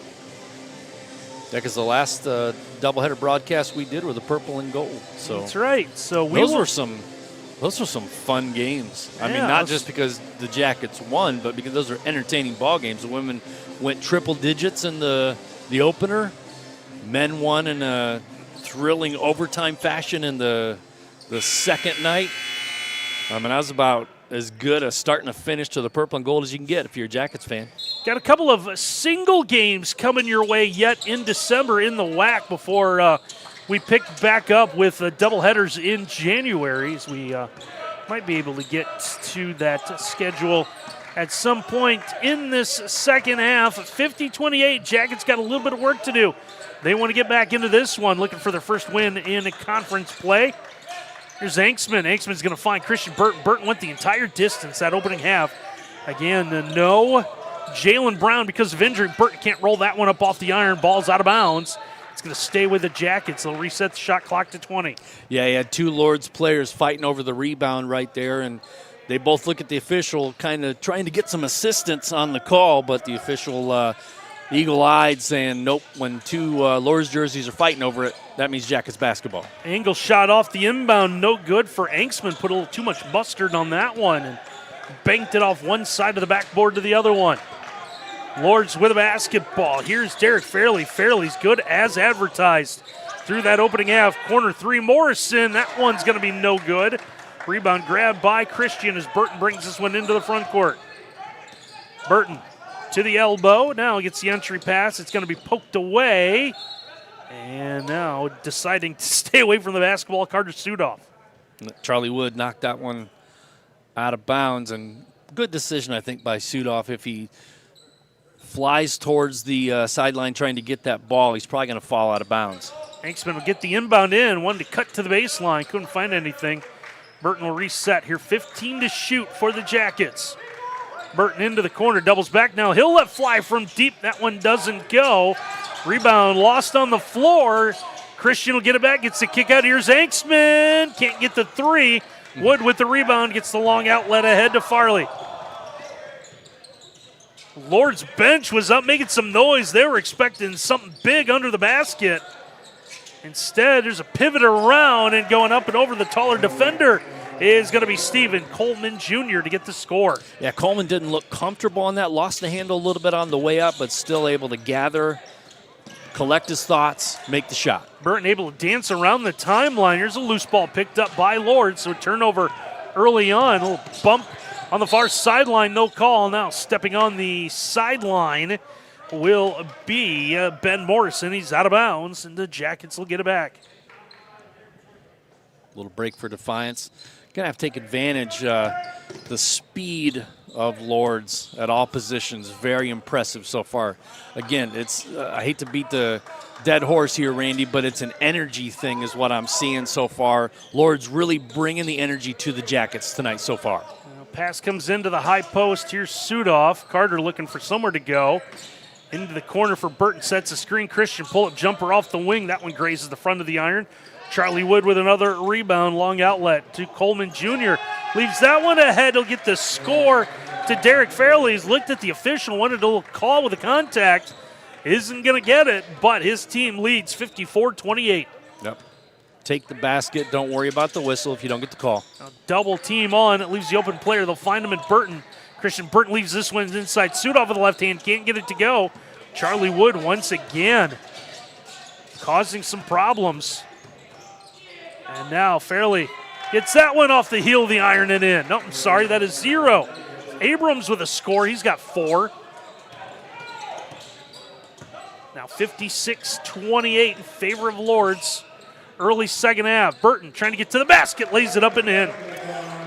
Yeah, because the last doubleheader broadcast we did were the purple and gold. So that's right. So those were some fun games. I mean, not just because the Jackets won, but because those are entertaining ball games. The women went triple digits in the opener. Men won in a thrilling overtime fashion in the second night. I mean, that was about as good a start and a finish to the purple and gold as you can get if you're a Jackets fan. Got a couple of single games coming your way yet in December in the WAC before we pick back up with doubleheaders in January, as we might be able to get to that schedule at some point in this second half. 50-28, Jackets got a little bit of work to do. They want to get back into this one, looking for their first win in conference play. Here's Anksman. Anksman's going to find Christian Burton. Burton went the entire distance that opening half. Again, no Jalen Brown because of injury. Burton can't roll that one up off the iron. Ball's out of bounds. It's going to stay with the Jackets. They'll reset the shot clock to 20. Yeah, he had two Lourdes players fighting over the rebound right there, and they both look at the official kind of trying to get some assistance on the call, but the official eagle-eyed saying, nope, when two Lourdes jerseys are fighting over it, that means Jackets basketball. Angle shot off the inbound, no good for Anksman. Put a little too much mustard on that one and banked it off one side of the backboard to the other one. Lourdes with a basketball. Here's Derek Fairley. Fairley's good as advertised through that opening half. Corner three, Morrison. That one's going to be no good. Rebound grabbed by Christian as Burton brings this one into the front court. Burton to the elbow. Now gets the entry pass. It's going to be poked away. And now deciding to stay away from the basketball, Carter Sudoff. Charlie Wood knocked that one out of bounds, and good decision, I think, by Sudoff. If he flies towards the sideline trying to get that ball, he's probably going to fall out of bounds. Anksman will get the inbound in. Wanted to cut to the baseline. Couldn't find anything. Burton will reset here. 15 to shoot for the Jackets. Burton into the corner. Doubles back now. He'll let fly from deep. That one doesn't go. Rebound lost on the floor. Christian will get it back. Gets the kick out. Here's Anksman. Can't get the three. Wood with the rebound. Gets the long outlet ahead to Farley. Lourdes bench was up making some noise. They were expecting something big under the basket. Instead, there's a pivot around, and going up and over the taller defender is going to be Stephen Coleman Jr. to get the score. Yeah, Coleman didn't look comfortable on that. Lost the handle a little bit on the way up, but still able to gather, collect his thoughts, make the shot. Burton able to dance around the timeline. Here's a loose ball picked up by Lourdes, so a turnover early on. A little bump on the far sideline, no call. Now stepping on the sideline will be Ben Morrison. He's out of bounds, and the Jackets will get it back. A little break for Defiance. Going to have to take advantage. The speed of Lourdes at all positions, very impressive so far. Again, it's I hate to beat the dead horse here, Randy, but it's an energy thing is what I'm seeing so far. Lourdes really bringing the energy to the Jackets tonight so far. Pass comes into the high post. Here's Sudoff. Carter looking for somewhere to go. Into the corner for Burton. Sets a screen. Christian pull-up jumper off the wing. That one grazes the front of the iron. Charlie Wood with another rebound. Long outlet to Coleman Jr. Leaves that one ahead. He'll get the score to Derek Fairley. He's looked at the official. Wanted a little call with a contact. Isn't going to get it, but his team leads 54-28. Yep. Take the basket. Don't worry about the whistle if you don't get the call. Now double team on. It leaves the open player. They'll find him at Burton. Christian Burton leaves this one inside. Sudoff with the left hand. Can't get it to go. Charlie Wood once again causing some problems. And now Fairley gets that one off the heel of the iron and in. No, I'm sorry. That is 0. Abrams with a score. He's got 4. Now 56-28 in favor of Lourdes. Early second half. Burton trying to get to the basket. Lays it up and in.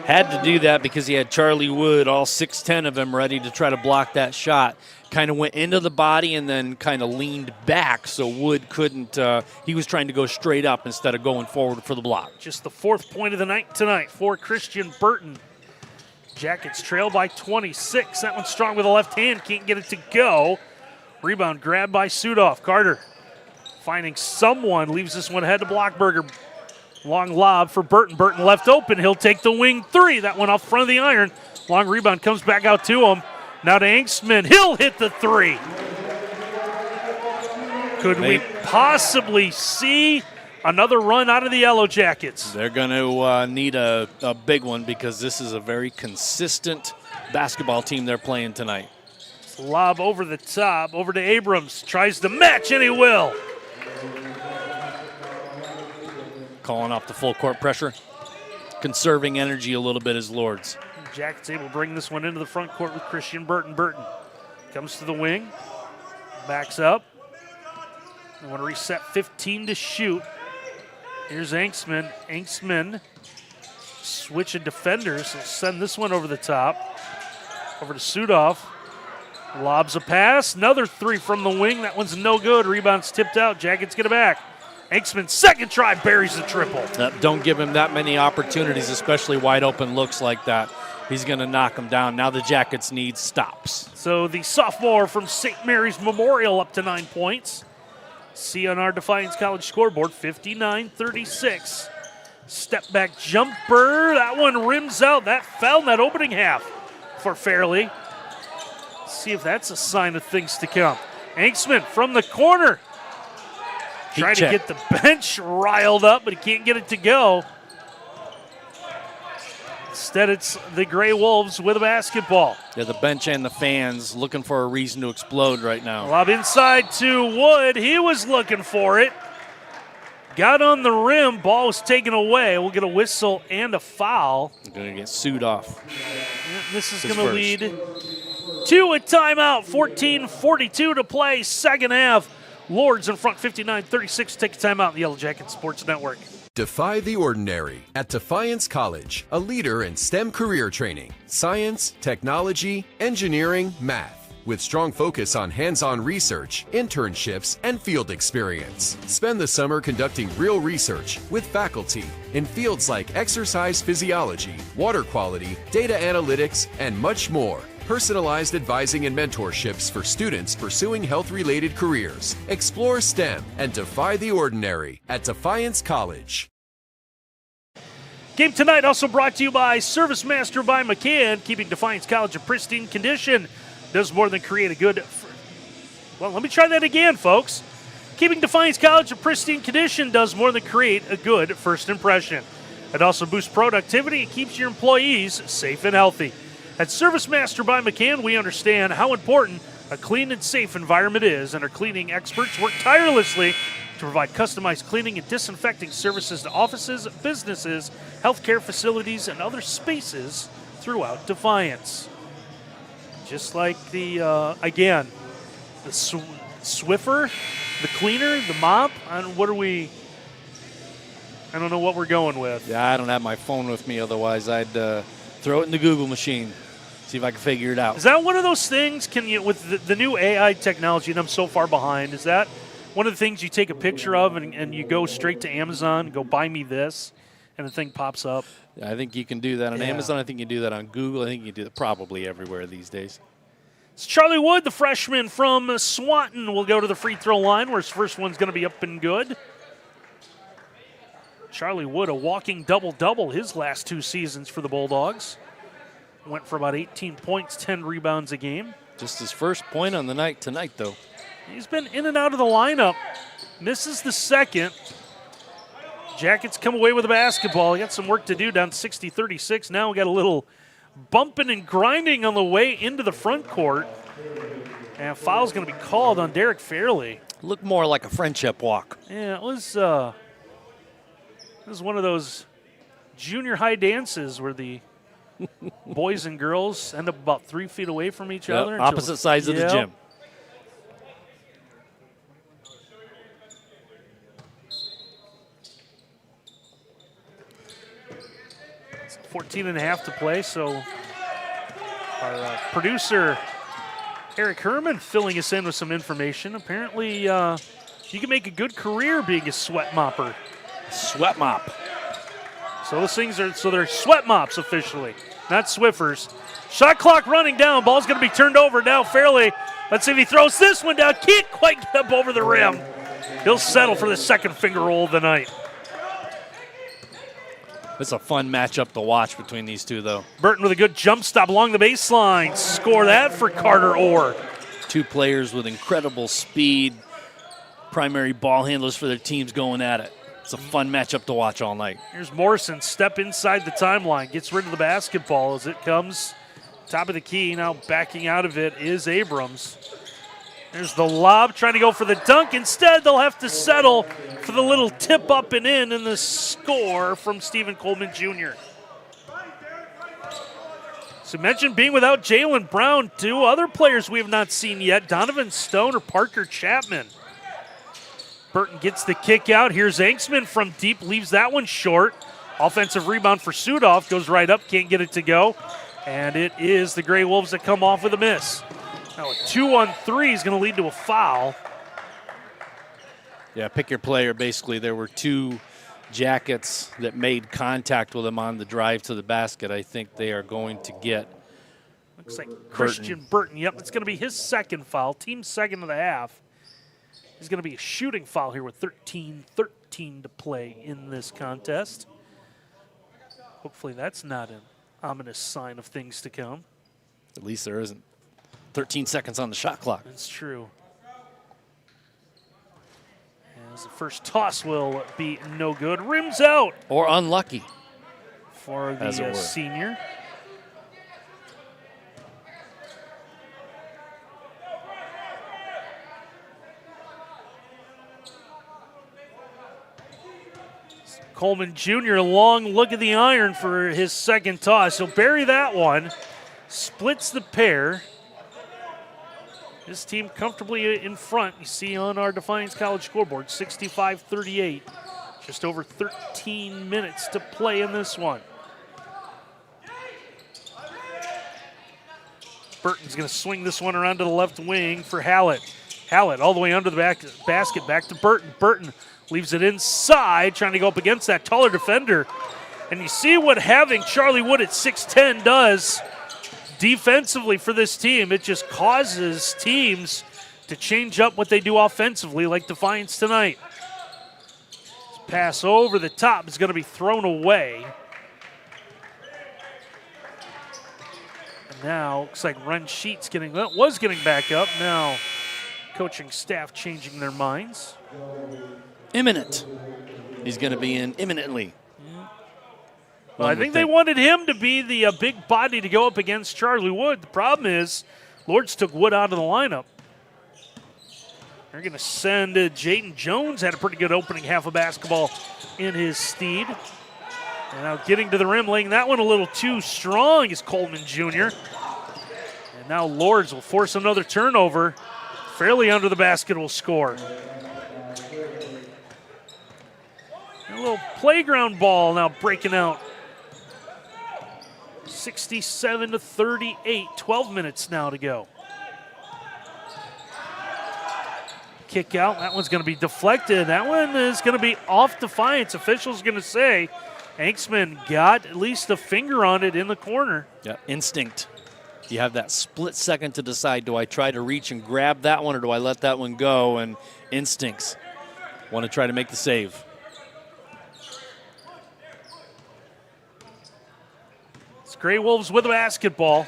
Had to do that because he had Charlie Wood, all 6'10" of him, ready to try to block that shot. Kind of went into the body and then kind of leaned back so Wood couldn't. He was trying to go straight up instead of going forward for the block. Just the 4th point of the night tonight for Christian Burton. Jackets trail by 26. That one's strong with the left hand. Can't get it to go. Rebound grabbed by Sudoff. Carter finding someone. Leaves this one ahead to Blockberger. Long lob for Burton. Burton left open. He'll take the wing 3. That one off front of the iron. Long rebound comes back out to him. Now to Angstman. He'll hit the 3. Could we possibly see another run out of the Yellow Jackets? They're going to need a big one because this is a very consistent basketball team they're playing tonight. Lob over the top, over to Abrams. Tries to match, and he will. Calling off the full court pressure. Conserving energy a little bit as Lourdes. Jackets able to bring this one into the front court with Christian Burton. Burton comes to the wing, backs up. They want to reset 15 to shoot. Here's Angstman. Angstman switching defenders. He'll send this one over the top. Over to Sudoff. Lobs a pass. Another 3 from the wing. That one's no good. Rebound's tipped out. Jackets get it back. Angstman, second try, buries the triple. Don't give him that many opportunities, especially wide open looks like that. He's going to knock him down. Now the Jackets need stops. So the sophomore from St. Mary's Memorial up to 9 points. See on our Defiance College scoreboard, 59-36. Step back jumper. That one rims out. That fell in that opening half for Fairleigh. See if that's a sign of things to come. Angstman from the corner. Trying to get the bench riled up, but he can't get it to go. Instead, it's the Gray Wolves with a basketball. Yeah, the bench and the fans looking for a reason to explode right now. Lob inside to Wood. He was looking for it. Got on the rim. Ball was taken away. We'll get a whistle and a foul. They're going to get sued off. This is going to lead to a timeout. 14:42 to play, second half. Lourdes in front, 59-36. Take a timeout in the Yellow Jacket Sports Network. Defy the ordinary at Defiance College, a leader in STEM career training, science, technology, engineering, math, with strong focus on hands-on research, internships, and field experience. Spend the summer conducting real research with faculty in fields like exercise physiology, water quality, data analytics, and much more. Personalized advising and mentorships for students pursuing health-related careers. Explore STEM and defy the ordinary at Defiance College. Game tonight also brought to you by Service Master by McCann, keeping Defiance College in pristine condition. Does more than create a good... Well, let me try that again, folks. Keeping Defiance College in pristine condition does more than create a good first impression. It also boosts productivity and keeps your employees safe and healthy. At Service Master by McCann, we understand how important a clean and safe environment is, and our cleaning experts work tirelessly to provide customized cleaning and disinfecting services to offices, businesses, healthcare facilities, and other spaces throughout Defiance. Just like the, again, the Swiffer, the cleaner, the mop, I don't know what we're going with. Yeah, I don't have my phone with me, otherwise I'd throw it in the Google machine. See if I can figure it out. Is that one of those things, can you, with the new AI technology, and I'm so far behind, is that one of the things you take a picture of and you go straight to Amazon and go buy me this, and the thing pops up? Yeah, I think you can do that on Amazon. I think you can do that on Google. I think you can do that probably everywhere these days. It's Charlie Wood, the freshman from Swanton, will go to the free throw line, where his first one's going to be up and good. Charlie Wood, a walking double-double his last 2 seasons for the Bulldogs. Went for about 18 points, 10 rebounds a game. Just his first point on the night tonight, though. He's been in and out of the lineup. Misses the second. Jackets come away with a basketball. He got some work to do, down 60-36. Now we got a little bumping and grinding on the way into the front court. And a foul's going to be called on Derek Fairleigh. Looked more like a friendship walk. Yeah, it was one of those junior high dances where the boys and girls end up about 3 feet away from each other. Opposite sides of the gym. 14 and a half to play, so our producer, Eric Herman, filling us in with some information. Apparently, you can make a good career being a sweat mopper. Sweat mop. So those things they're sweat mops officially, not Swiffers. Shot clock running down. Ball's going to be turned over now. Fairley. Let's see if he throws this one down. Can't quite get up over the rim. He'll settle for the second finger roll of the night. It's a fun matchup to watch between these two, though. Burton with a good jump stop along the baseline. Score that for Carter Orr. Two players with incredible speed, primary ball handlers for their teams going at it. It's a fun matchup to watch all night. Here's Morrison, step inside the timeline, gets rid of the basketball as it comes top of the key. Now backing out of it is Abrams. There's the lob, trying to go for the dunk. Instead, they'll have to settle for the little tip up and in the score from Stephen Coleman Jr. So mentioned being without Jalen Brown, two other players we have not seen yet, Donovan Stone or Parker Chapman. Burton gets the kick out. Here's Anksman from deep, leaves that one short. Offensive rebound for Sudoff, goes right up, can't get it to go. And it is the Grey Wolves that come off with a miss. Now a 2-on-3 is going to lead to a foul. Yeah, pick your player. Basically, there were two Jackets that made contact with him on the drive to the basket. I think they are going to get Looks like Christian Burton. Yep, it's going to be his second foul, team second of the half. He's going to be a shooting foul here with 13-13 to play in this contest. Hopefully that's not an ominous sign of things to come. At least there isn't 13 seconds on the shot clock. That's true. As the first toss will be no good. Rims out. Or unlucky. For the senior. Coleman Jr. long look at the iron for his second toss. He'll bury that one. Splits the pair. His team comfortably in front. You see on our Defiance College scoreboard, 65-38. Just over 13 minutes to play in this one. Burton's going to swing this one around to the left wing for Hallett. Hallett all the way under the basket, back to Burton. Burton leaves it inside, trying to go up against that taller defender. And you see what having Charlie Wood at 6'10 does defensively for this team. It just causes teams to change up what they do offensively, like Defiance tonight. This pass over the top is going to be thrown away. And now looks like Ren Sheets was getting back up. Now coaching staff changing their minds. Imminent. He's going to be in imminently. Well, I think they wanted him to be the big body to go up against Charlie Wood. The problem is Lourdes took Wood out of the lineup. They're going to send Jayden Jones, had a pretty good opening half of basketball in his steed. And now getting to the rim, laying that one a little too strong is Coleman Jr. And now Lourdes will force another turnover. Fairly under the basket will score. A little playground ball now breaking out. 67-38, 12 minutes now to go. Kick out, that one's going to be deflected. That one is going to be off Defiance. Officials going to say Anksman got at least a finger on it in the corner. Yeah, instinct. You have that split second to decide, do I try to reach and grab that one or do I let that one go? And instincts want to try to make the save. Grey Wolves with a basketball.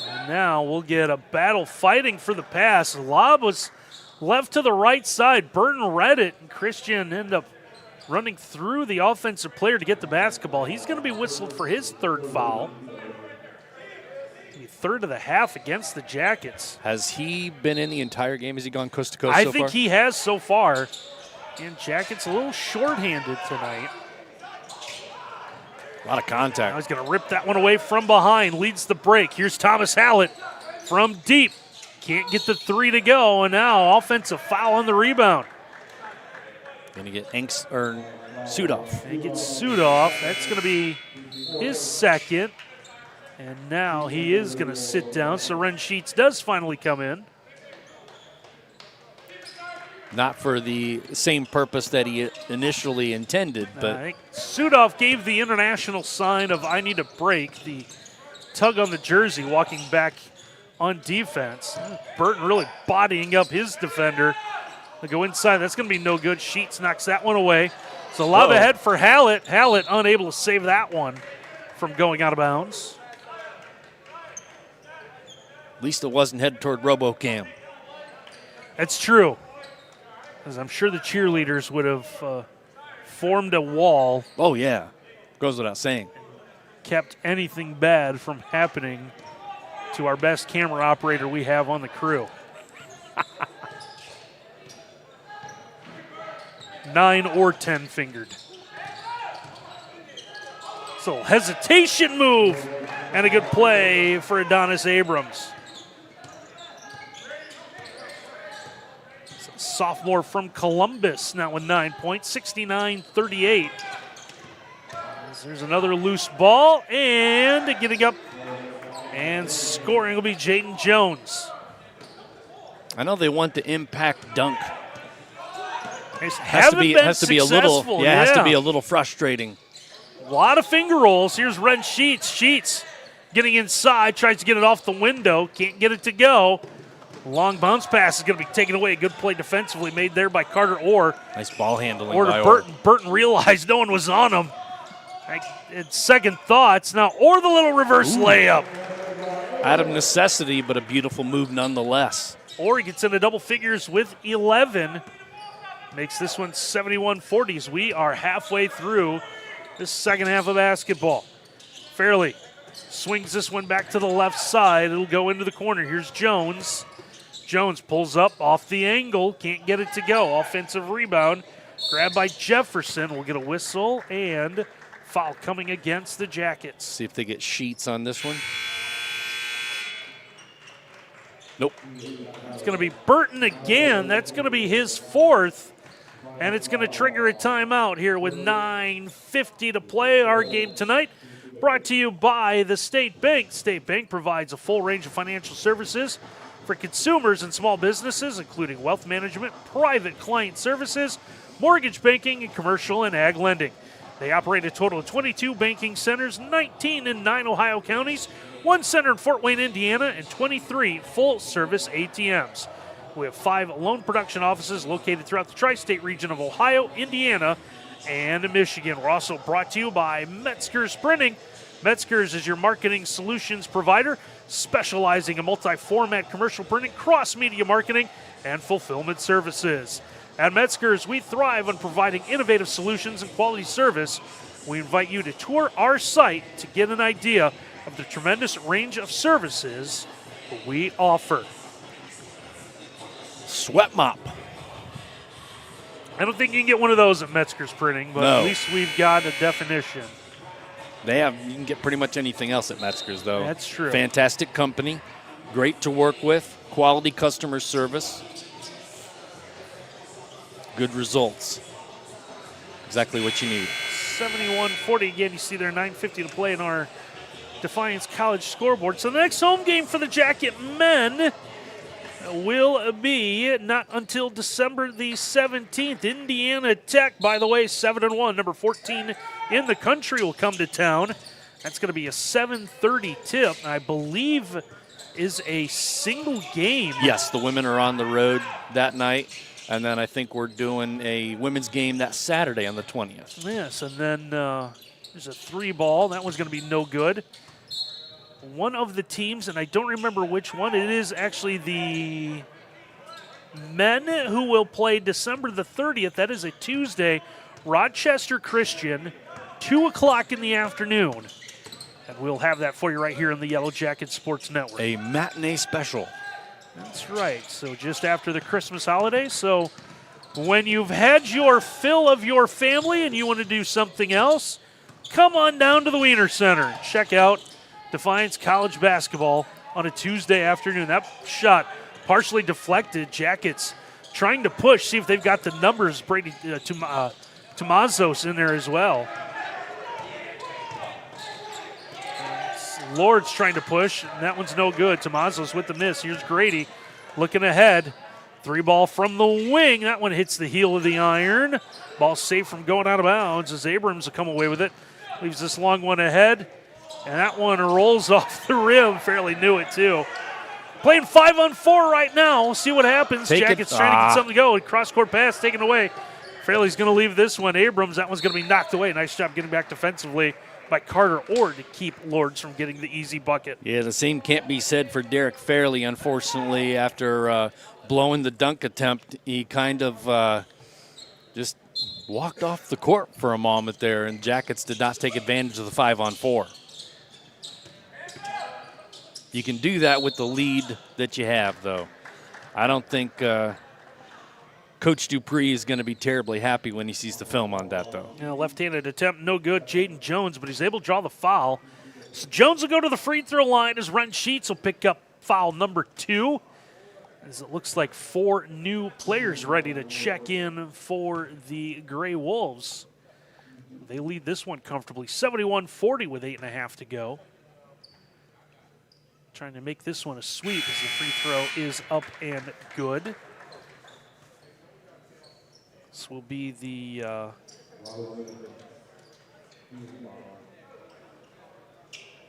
And now we'll get a battle fighting for the pass. Lob was left to the right side. Burton read it, and Christian ended up running through the offensive player to get the basketball. He's going to be whistled for his third foul. The third of the half against the Jackets. Has he been in the entire game? Has he gone coast to coast so far? I think he has so far. And Jackets a little shorthanded tonight. A lot of contact. Now he's going to rip that one away from behind. Leads the break. Here's Thomas Hallett from deep. Can't get the three to go. And now offensive foul on the rebound. Going to get Sudoff. He gets Sudoff. That's going to be his second. And now he is going to sit down. So Ren Sheets does finally come in. Not for the same purpose that he initially intended, but I think Sudoff gave the international sign of I need a break. The tug on the jersey walking back on defense. Burton really bodying up his defender. They go inside. That's going to be no good. Sheets knocks that one away. It's a lob ahead for Hallett. Hallett unable to save that one from going out of bounds. At least it wasn't headed toward RoboCam. That's true. Because I'm sure the cheerleaders would have formed a wall. Oh, yeah. Goes without saying. Kept anything bad from happening to our best camera operator we have on the crew. 9 or 10 fingered. So hesitation move and a good play for Adonis Abrams. So sophomore from Columbus now with 9 points, 69-38. There's another loose ball and getting up and scoring will be Jaden Jones. I know they want the impact dunk. Has to be a little, has to be a little frustrating. A lot of finger rolls. Here's Ren Sheets. Sheets getting inside, tries to get it off the window, can't get it to go. Long bounce pass is going to be taken away. A good play defensively made there by Carter Orr. Nice ball handling by Burton. Burton realized no one was on him. It's second thoughts. Now Orr the little reverse layup. Out of necessity, but a beautiful move nonetheless. Orr gets into double figures with 11. Makes this one 71-40. We are halfway through this second half of basketball. Fairley swings this one back to the left side. It'll go into the corner. Here's Jones. Jones pulls up off the angle. Can't get it to go. Offensive rebound. Grabbed by Jefferson. We'll get a whistle and foul coming against the Jackets. See if they get Sheets on this one. Nope. It's going to be Burton again. That's going to be his fourth. And it's going to trigger a timeout here with 9:50 to play. Our game tonight brought to you by the State Bank. State Bank provides a full range of financial services for consumers and small businesses, including wealth management, private client services, mortgage banking, and commercial and ag lending. They operate a total of 22 banking centers, 19 in 9 Ohio counties, 1 center in Fort Wayne, Indiana, and 23 full-service ATMs. We have 5 loan production offices located throughout the tri-state region of Ohio, Indiana, and Michigan. We're also brought to you by Metzger's Printing. Metzger's is your marketing solutions provider, specializing in multi-format commercial printing, cross-media marketing, and fulfillment services. At Metzger's, we thrive on providing innovative solutions and quality service. We invite you to tour our site to get an idea of the tremendous range of services we offer. Sweat mop. I don't think you can get one of those at Metzger's Printing, but No. at least we've got a definition. You can get pretty much anything else at Metzger's, though. That's true. Fantastic company, great to work with, quality customer service, good results. Exactly what you need. 71-40. Again, you see there 9:50 to play in our Defiance College scoreboard. So the next home game for the Jacket men will be not until December the 17th. Indiana Tech, by the way, 7-1, number 14 in the country, will come to town. That's going to be a 7:30 tip, I believe is a single game. Yes, the women are on the road that night, and then I think we're doing a women's game that Saturday on the 20th. Yes, and then there's a 3-ball. That one's going to be no good. One of the teams, and I don't remember which one, it is actually the men who will play December the 30th. That is a Tuesday. Rochester Christian, 2 o'clock in the afternoon. And we'll have that for you right here on the Yellow Jacket Sports Network. A matinee special. That's right. So just after the Christmas holiday. So when you've had your fill of your family and you want to do something else, come on down to the Wiener Center. Check out Defiance College basketball on a Tuesday afternoon. That shot partially deflected. Jackets trying to push, see if they've got the numbers, Brady, Tomazos in there as well. Lourdes trying to push, and that one's no good. Tomazos with the miss. Here's Grady looking ahead. 3-ball from the wing. That one hits the heel of the iron. Ball safe from going out of bounds as Abrams will come away with it. Leaves this long one ahead, and that one rolls off the rim. Fairleigh knew it, too. Playing 5-on-4 right now. We'll see what happens. Jackets trying to get something to go. Cross-court pass taken away. Fairleigh's going to leave this one. Abrams, that one's going to be knocked away. Nice job getting back defensively by Carter Orr to keep Lourdes from getting the easy bucket. Yeah, the same can't be said for Derek Fairleigh, unfortunately. After blowing the dunk attempt, he kind of just walked off the court for a moment there, and Jackets did not take advantage of the 5-on-4. You can do that with the lead that you have, though. I don't think Coach Dupree is going to be terribly happy when he sees the film on that, though. Yeah, left-handed attempt, no good. Jaden Jones, but he's able to draw the foul. So Jones will go to the free throw line as Ren Sheets will pick up foul number 2. As it looks like 4 new players ready to check in for the Gray Wolves. They lead this one comfortably, 71-40 with 8.5 to go. Trying to make this one a sweep as the free throw is up and good. This will be the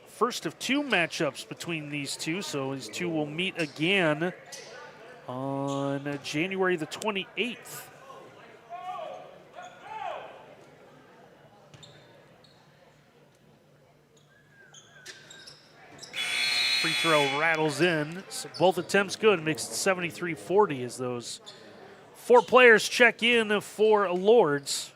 first of 2 matchups between these two, so these two will meet again on January the 28th. Free throw rattles in, so both attempts good, makes it 73-40 as those 4 players check in for Lourdes.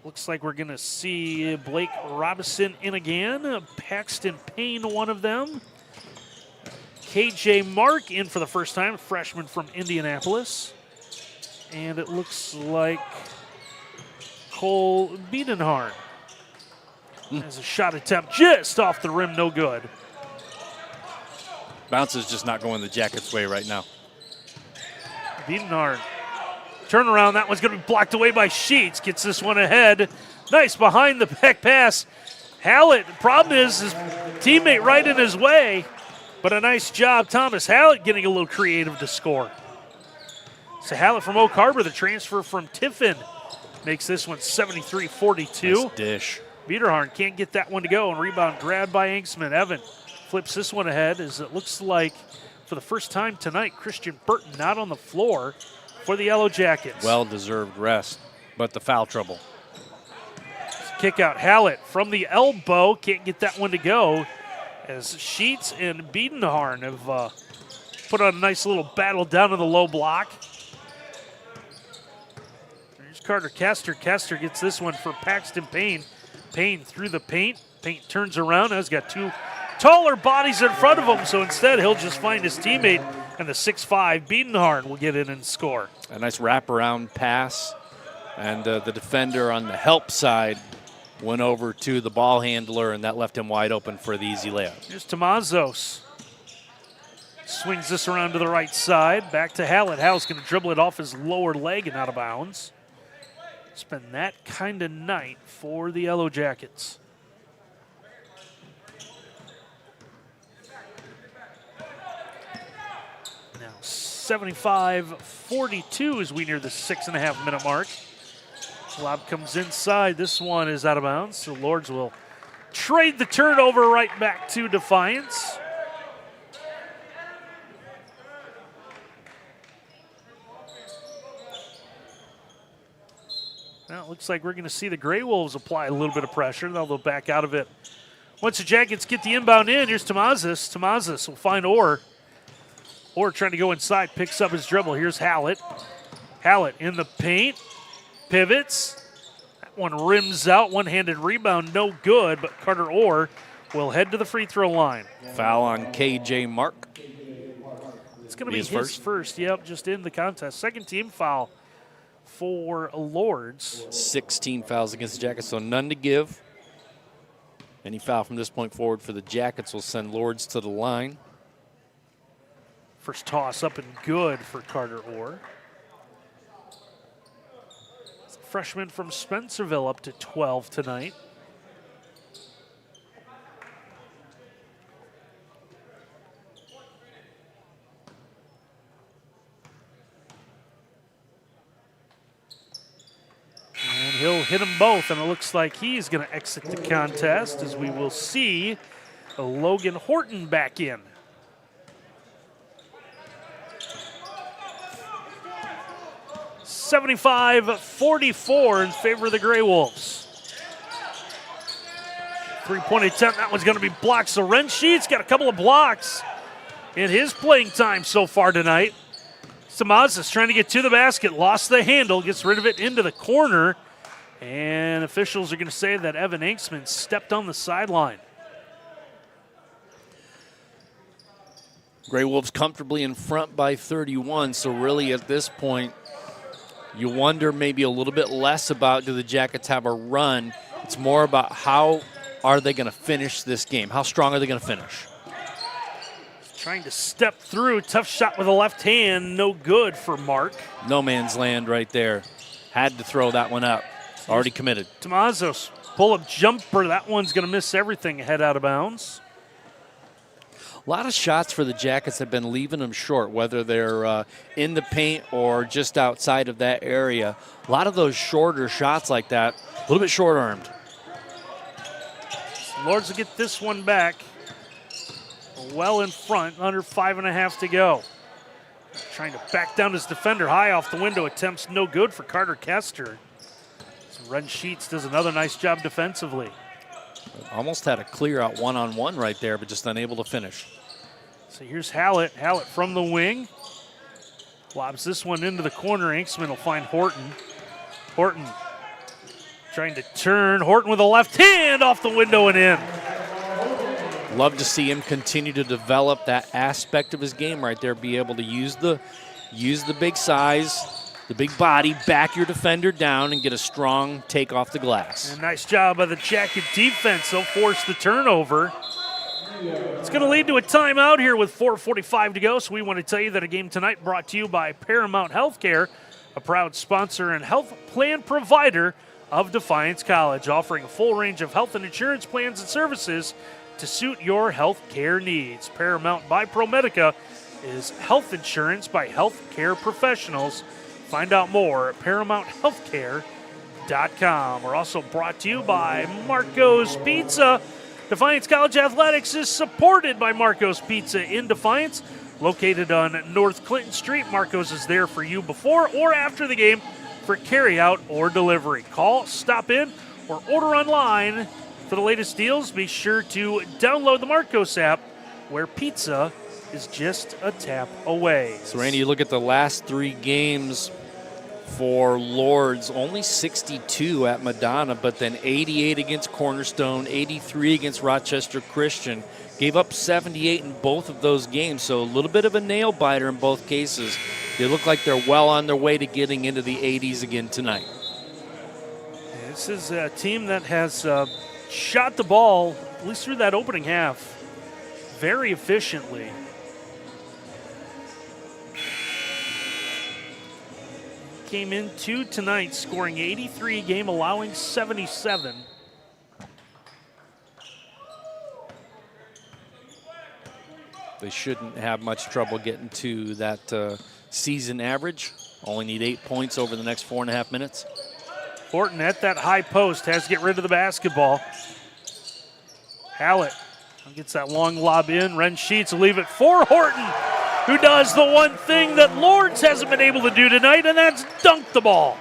Looks like we're going to see Blake Robinson in again, Paxton Payne, one of them. KJ Mark in for the first time, freshman from Indianapolis. And it looks like Cole Biedenharn has a shot attempt just off the rim, no good. Bounce is just not going the Jackets' way right now. Biedenharn, turnaround, that one's going to be blocked away by Sheets. Gets this one ahead. Nice behind the back pass. Hallett, the problem is his teammate right in his way, but a nice job. Thomas Hallett getting a little creative to score. So Hallett from Oak Harbor, the transfer from Tiffin, makes this one 73-42. Nice dish. Biedenharn can't get that one to go, and rebound grabbed by Inksman. Evan flips this one ahead as it looks like for the first time tonight, Christian Burton not on the floor for the Yellow Jackets. Well-deserved rest, but the foul trouble. Kick out Hallett from the elbow. Can't get that one to go as Sheets and Biedenharn have put on a nice little battle down in the low block. There's Carter Kester. Kester gets this one for Paxton Payne. Payne through the paint. Payne turns around. Now he's got 2 taller bodies in front of him, so instead he'll just find his teammate, and the 6'5" Biedenharn will get in and score. A nice wraparound pass, and the defender on the help side went over to the ball handler, and that left him wide open for the easy layup. Here's Tomazos. Swings this around to the right side. Back to Hallett. Hallett's going to dribble it off his lower leg and out of bounds. It's been that kind of night for the Yellow Jackets. Now 75-42 as we near the 6.5-minute mark. Lob comes inside. This one is out of bounds, so Lourdes will trade the turnover right back to Defiance. Now it looks like we're going to see the Gray Wolves apply a little bit of pressure. They'll back out of it. Once the Jackets get the inbound in, here's Tomazos. Tomazos will find Orr. Orr trying to go inside, picks up his dribble. Here's Hallett. Hallett in the paint, pivots. That one rims out, one-handed rebound, no good, but Carter Orr will head to the free throw line. Foul on KJ Mark. It's going to be his first, yep, just in the contest. Second team foul for Lourdes. 16 fouls against the Jackets, so none to give. Any foul from this point forward for the Jackets will send Lourdes to the line. First toss up and good for Carter Orr. freshman from Spencerville, up to 12 tonight. And he'll hit them both, and it looks like he's going to exit the contest, as we will see Logan Horton back in. (75-44) in favor of the Grey Wolves. Three-point attempt, that one's going to be blocked. So Rensheet's got a couple of blocks in his playing time so far tonight. Samazis trying to get to the basket, lost the handle, gets rid of it into the corner, and officials are going to say that Evan Inksman stepped on the sideline. Grey Wolves comfortably in front by 31, so really at this point, you wonder maybe a little bit less about do the Jackets have a run. It's more about how are they going to finish this game? How strong are they going to finish? Trying to step through, tough shot with the left hand, no good for Mark. No man's land right there. Had to throw that one up. Already committed. Tomazos, pull-up jumper, that one's going to miss everything, head out of bounds. A lot of shots for the Jackets have been leaving them short, whether they're in the paint or just outside of that area. A lot of those shorter shots like that, a little bit short-armed. Lourdes will get this one back. Well in front, under 5.5 to go. Trying to back down his defender, high off the window, attempts no good for Carter Kester. Rensheets does another nice job defensively. Almost had a clear out one-on-one right there, but just unable to finish. So here's Hallett. Hallett from the wing. Lobs this one into the corner. Inksman will find Horton. Horton trying to turn. Horton with a left hand off the window and in. Love to see him continue to develop that aspect of his game right there, be able to use the big size, the big body, back your defender down and get a strong take off the glass. And nice job by the Jacket defense. They'll force the turnover. It's going to lead to a timeout here with 4:45 to go, so we want to tell you that a game tonight brought to you by Paramount Healthcare, a proud sponsor and health plan provider of Defiance College, offering a full range of health and insurance plans and services to suit your health care needs. Paramount by ProMedica is health insurance by healthcare professionals. Find out more at ParamountHealthcare.com. We're also brought to you by Marco's Pizza. Defiance College Athletics is supported by Marco's Pizza in Defiance, located on North Clinton Street. Marco's is there for you before or after the game for carryout or delivery. Call, stop in, or order online. For the latest deals, be sure to download the Marcos app, where pizza is just a tap away. So, Randy, you look at the last 3 games for Lourdes, only 62 at Madonna, but then 88 against Cornerstone, 83 against Rochester Christian. Gave up 78 in both of those games, so a little bit of a nail-biter in both cases. They look like they're well on their way to getting into the 80s again tonight. This is a team that has shot the ball, at least through that opening half, very efficiently. Came into tonight scoring 83 a game, allowing 77. They shouldn't have much trouble getting to that season average. Only need 8 points over the next 4.5 minutes. Horton at that high post has to get rid of the basketball. Hallett gets that long lob in. Rensheets will leave it for Horton, who does the one thing that Lourdes hasn't been able to do tonight, and that's dunk the ball.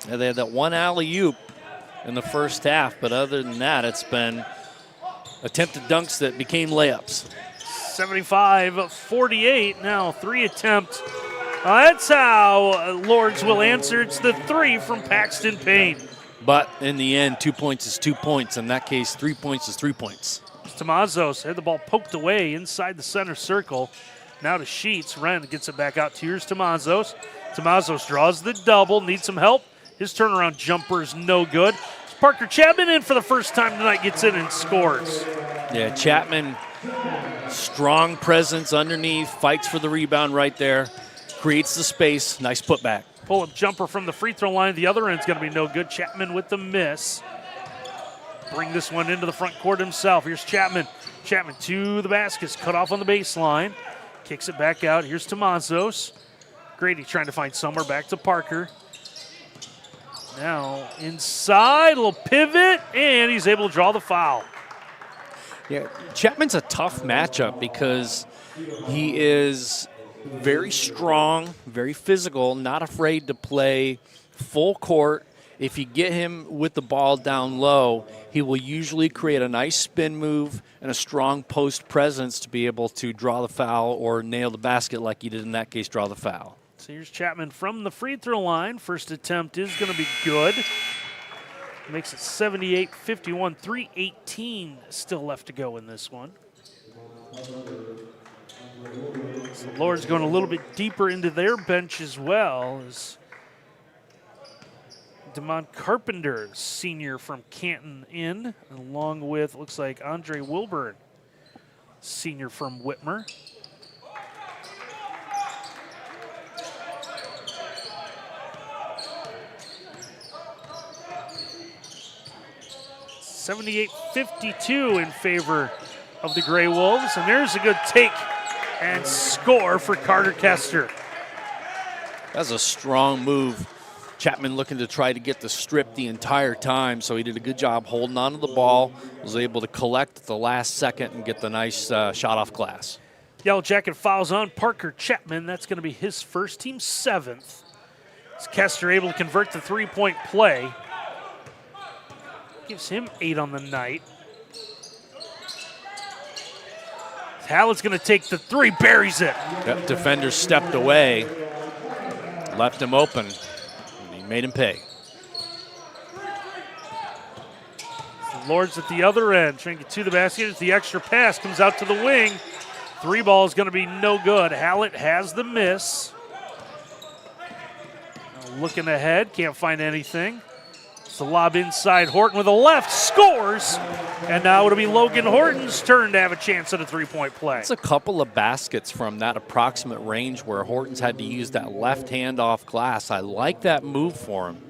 Yeah, they had that one alley-oop in the first half, but other than that, it's been attempted dunks that became layups. 75-48, now 3 attempts. That's how Lourdes will answer. It's the 3 from Paxton Payne. But in the end, 2 points is 2 points. In that case, 3 points is 3 points. Tomazos had the ball poked away inside the center circle. Now to Sheets. Wren gets it back out. Here's Tomazos. Tomazos draws the double. Needs some help. His turnaround jumper is no good. Parker Chapman in for the first time tonight. Gets in and scores. Yeah, Chapman, strong presence underneath. Fights for the rebound right there. creates the space. Nice putback. Pull-up jumper from the free throw line. The other end's going to be no good. Chapman with the miss. Bring this one into the front court himself. Here's Chapman. Chapman to the baskets. Cut off on the baseline. Kicks it back out. Here's Tomazos. Grady trying to find somewhere. Back to Parker. Now inside. A little pivot. And he's able to draw the foul. Yeah, Chapman's a tough matchup because he is very strong, very physical, not afraid to play full court. If you get him with the ball down low, he will usually create a nice spin move and a strong post presence to be able to draw the foul or nail the basket like he did in that case, draw the foul. So here's Chapman from the free throw line. First attempt is going to be good. Makes it 78-51, 3:18 still left to go in this one. So Lourdes going a little bit deeper into their bench as well as Damon Carpenter, senior from Canton in, along with, looks like, Andre Wilburn, senior from Whitmer. (78-52) in favor of the Gray Wolves, and there's a good take and score for Carter Kester. That's a strong move. Chapman looking to try to get the strip the entire time, so he did a good job holding on to the ball, was able to collect at the last second and get the nice shot off glass. Yellow Jacket fouls on Parker Chapman. That's going to be his first, team 7th. Is Kester able to convert the three-point play? Gives him 8 on the night. Hallett's going to take the three, buries it. Yep, defender stepped away, left him open. Made him pay. Lourdes at the other end, trying to get to the basket. It's the extra pass, comes out to the wing. Three ball is going to be no good. Hallett has the miss. Now looking ahead, can't find anything. It's the lob inside. Horton with a left, scores. And now it'll be Logan Horton's turn to have a chance at a three-point play. It's a couple of baskets from that approximate range where Horton's had to use that left hand off glass. I like that move for him.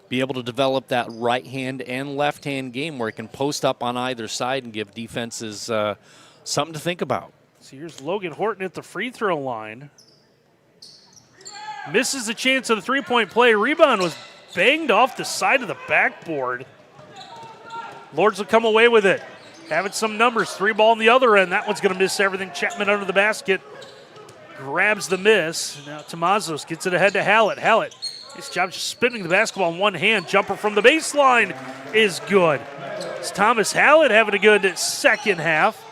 Be able to develop that right hand and left hand game where he can post up on either side and give defenses something to think about. So here's Logan Horton at the free throw line. Misses a chance of the three-point play. Rebound was banged off the side of the backboard. Lourdes will come away with it. Having some numbers. Three ball on the other end. That one's going to miss everything. Chapman under the basket. Grabs the miss. Now Tomazos gets it ahead to Hallett. Hallett, nice job just spinning the basketball in one hand. Jumper from the baseline is good. It's Thomas Hallett having a good second half.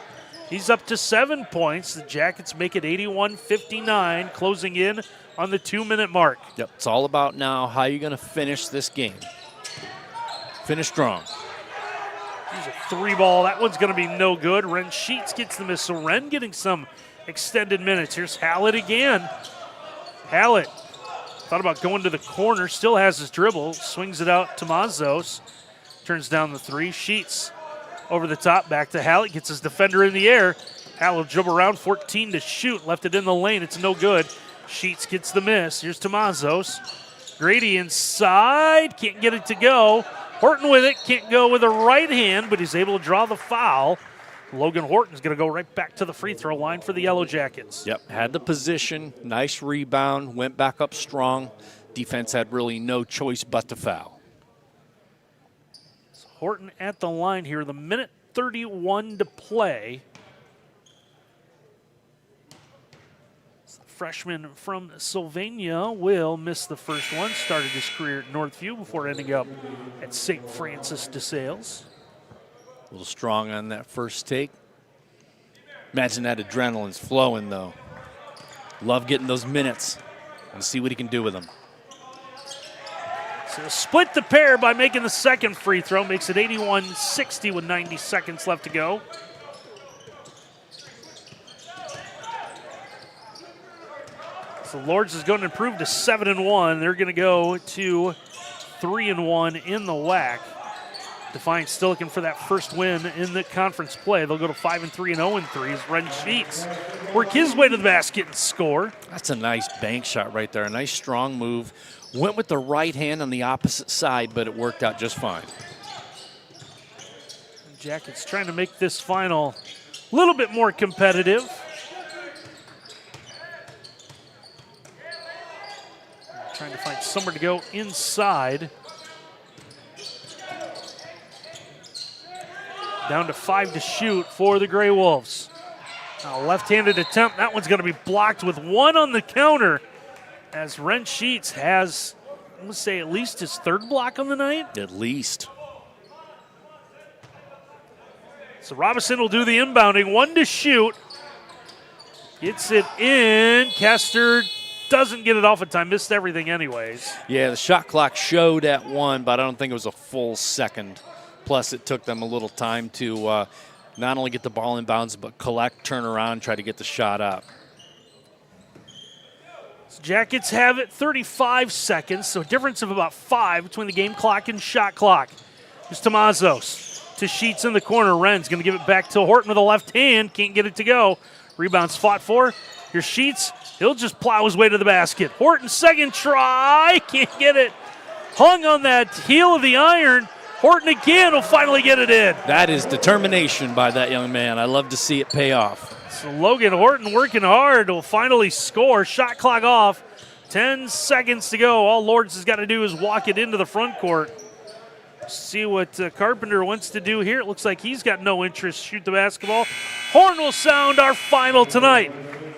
He's up to 7 points. The Jackets make it 81-59, closing in on the 2-minute mark. Yep, it's all about now how you're going to finish this game. Finish strong. Here's a three ball. That one's going to be no good. Ren Sheets gets the miss. So Ren getting some extended minutes. Here's Hallett again. Hallett thought about going to the corner. Still has his dribble. Swings it out to Mazos. Turns down the three. Sheets over the top. Back to Hallett. Gets his defender in the air. Hallett dribble around. 14 to shoot. Left it in the lane. It's no good. Sheets gets the miss. Here's Tomazos. Grady inside. Can't get it to go. Horton with it, can't go with a right hand, but he's able to draw the foul. Logan Horton's going to go right back to the free throw line for the Yellow Jackets. Yep, had the position, nice rebound, went back up strong. Defense had really no choice but to foul. So Horton at the line here, the minute 31 to play. Freshman from Sylvania will miss the first one. Started his career at Northview before ending up at St. Francis de Sales. A little strong on that first take. Imagine that adrenaline's flowing, though. Love getting those minutes and see what he can do with them. So split the pair by making the second free throw. Makes it 81-60 with 90 seconds left to go. So Lourdes is going to improve to 7-1. They're going to go to 3-1 in the WAC. Defiance still looking for that first win in the conference play. They'll go to 5-3 and 0-3 as Ren Sheets work his way to the basket and score. That's a nice bank shot right there. A nice strong move. Went with the right hand on the opposite side, but it worked out just fine. Jackets trying to make this final a little bit more competitive. Trying to find somewhere to go inside. Down to 5 to shoot for the Gray Wolves. Now, left-handed attempt. That one's going to be blocked with one on the counter as Ren Sheets has, I'm going to say, at least his third block on the night. At least. So Robinson will do the inbounding. 1 to shoot. Gets it in. Kester doesn't get it off in time. Missed everything anyways. Yeah, the shot clock showed at 1, but I don't think it was a full second. Plus, it took them a little time to not only get the ball in bounds, but collect, turn around, try to get the shot up. So Jackets have it 35 seconds, so a difference of about 5 between the game clock and shot clock. Here's Tomazos to Sheets in the corner. Wren's going to give it back to Horton with a left hand. Can't get it to go. Rebounds fought for. Here's Sheets. He'll just plow his way to the basket. Horton, second try. Can't get it. Hung on that heel of the iron. Horton again will finally get it in. That is determination by that young man. I love to see it pay off. So Logan Horton working hard will finally score. Shot clock off. 10 seconds to go. All Lourdes has got to do is walk it into the front court. See what Carpenter wants to do here. It looks like he's got no interest. Shoot the basketball. Horn will sound our final tonight.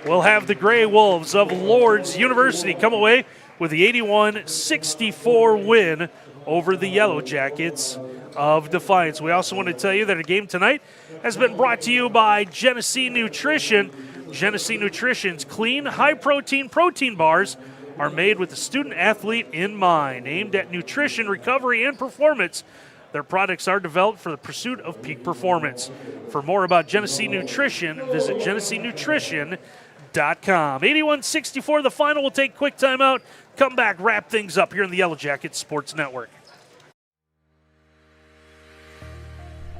We'll have the Gray Wolves of Lourdes University come away with the 81-64 win over the Yellow Jackets of Defiance. We also want to tell you that our game tonight has been brought to you by Genesee Nutrition. Genesee Nutrition's clean, high-protein protein bars are made with the student-athlete in mind. Aimed at nutrition, recovery, and performance, their products are developed for the pursuit of peak performance. For more about Genesee Nutrition, visit GeneseeNutrition.com. 81-64, the final. We'll take a quick timeout, come back, wrap things up here in the Yellow Jackets Sports Network.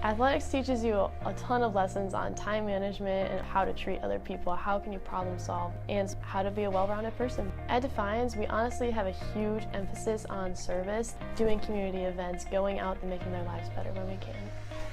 Athletics teaches you a ton of lessons on time management and how to treat other people, how can you problem solve, and how to be a well-rounded person. At Defiance, we honestly have a huge emphasis on service, doing community events, going out and making their lives better when we can.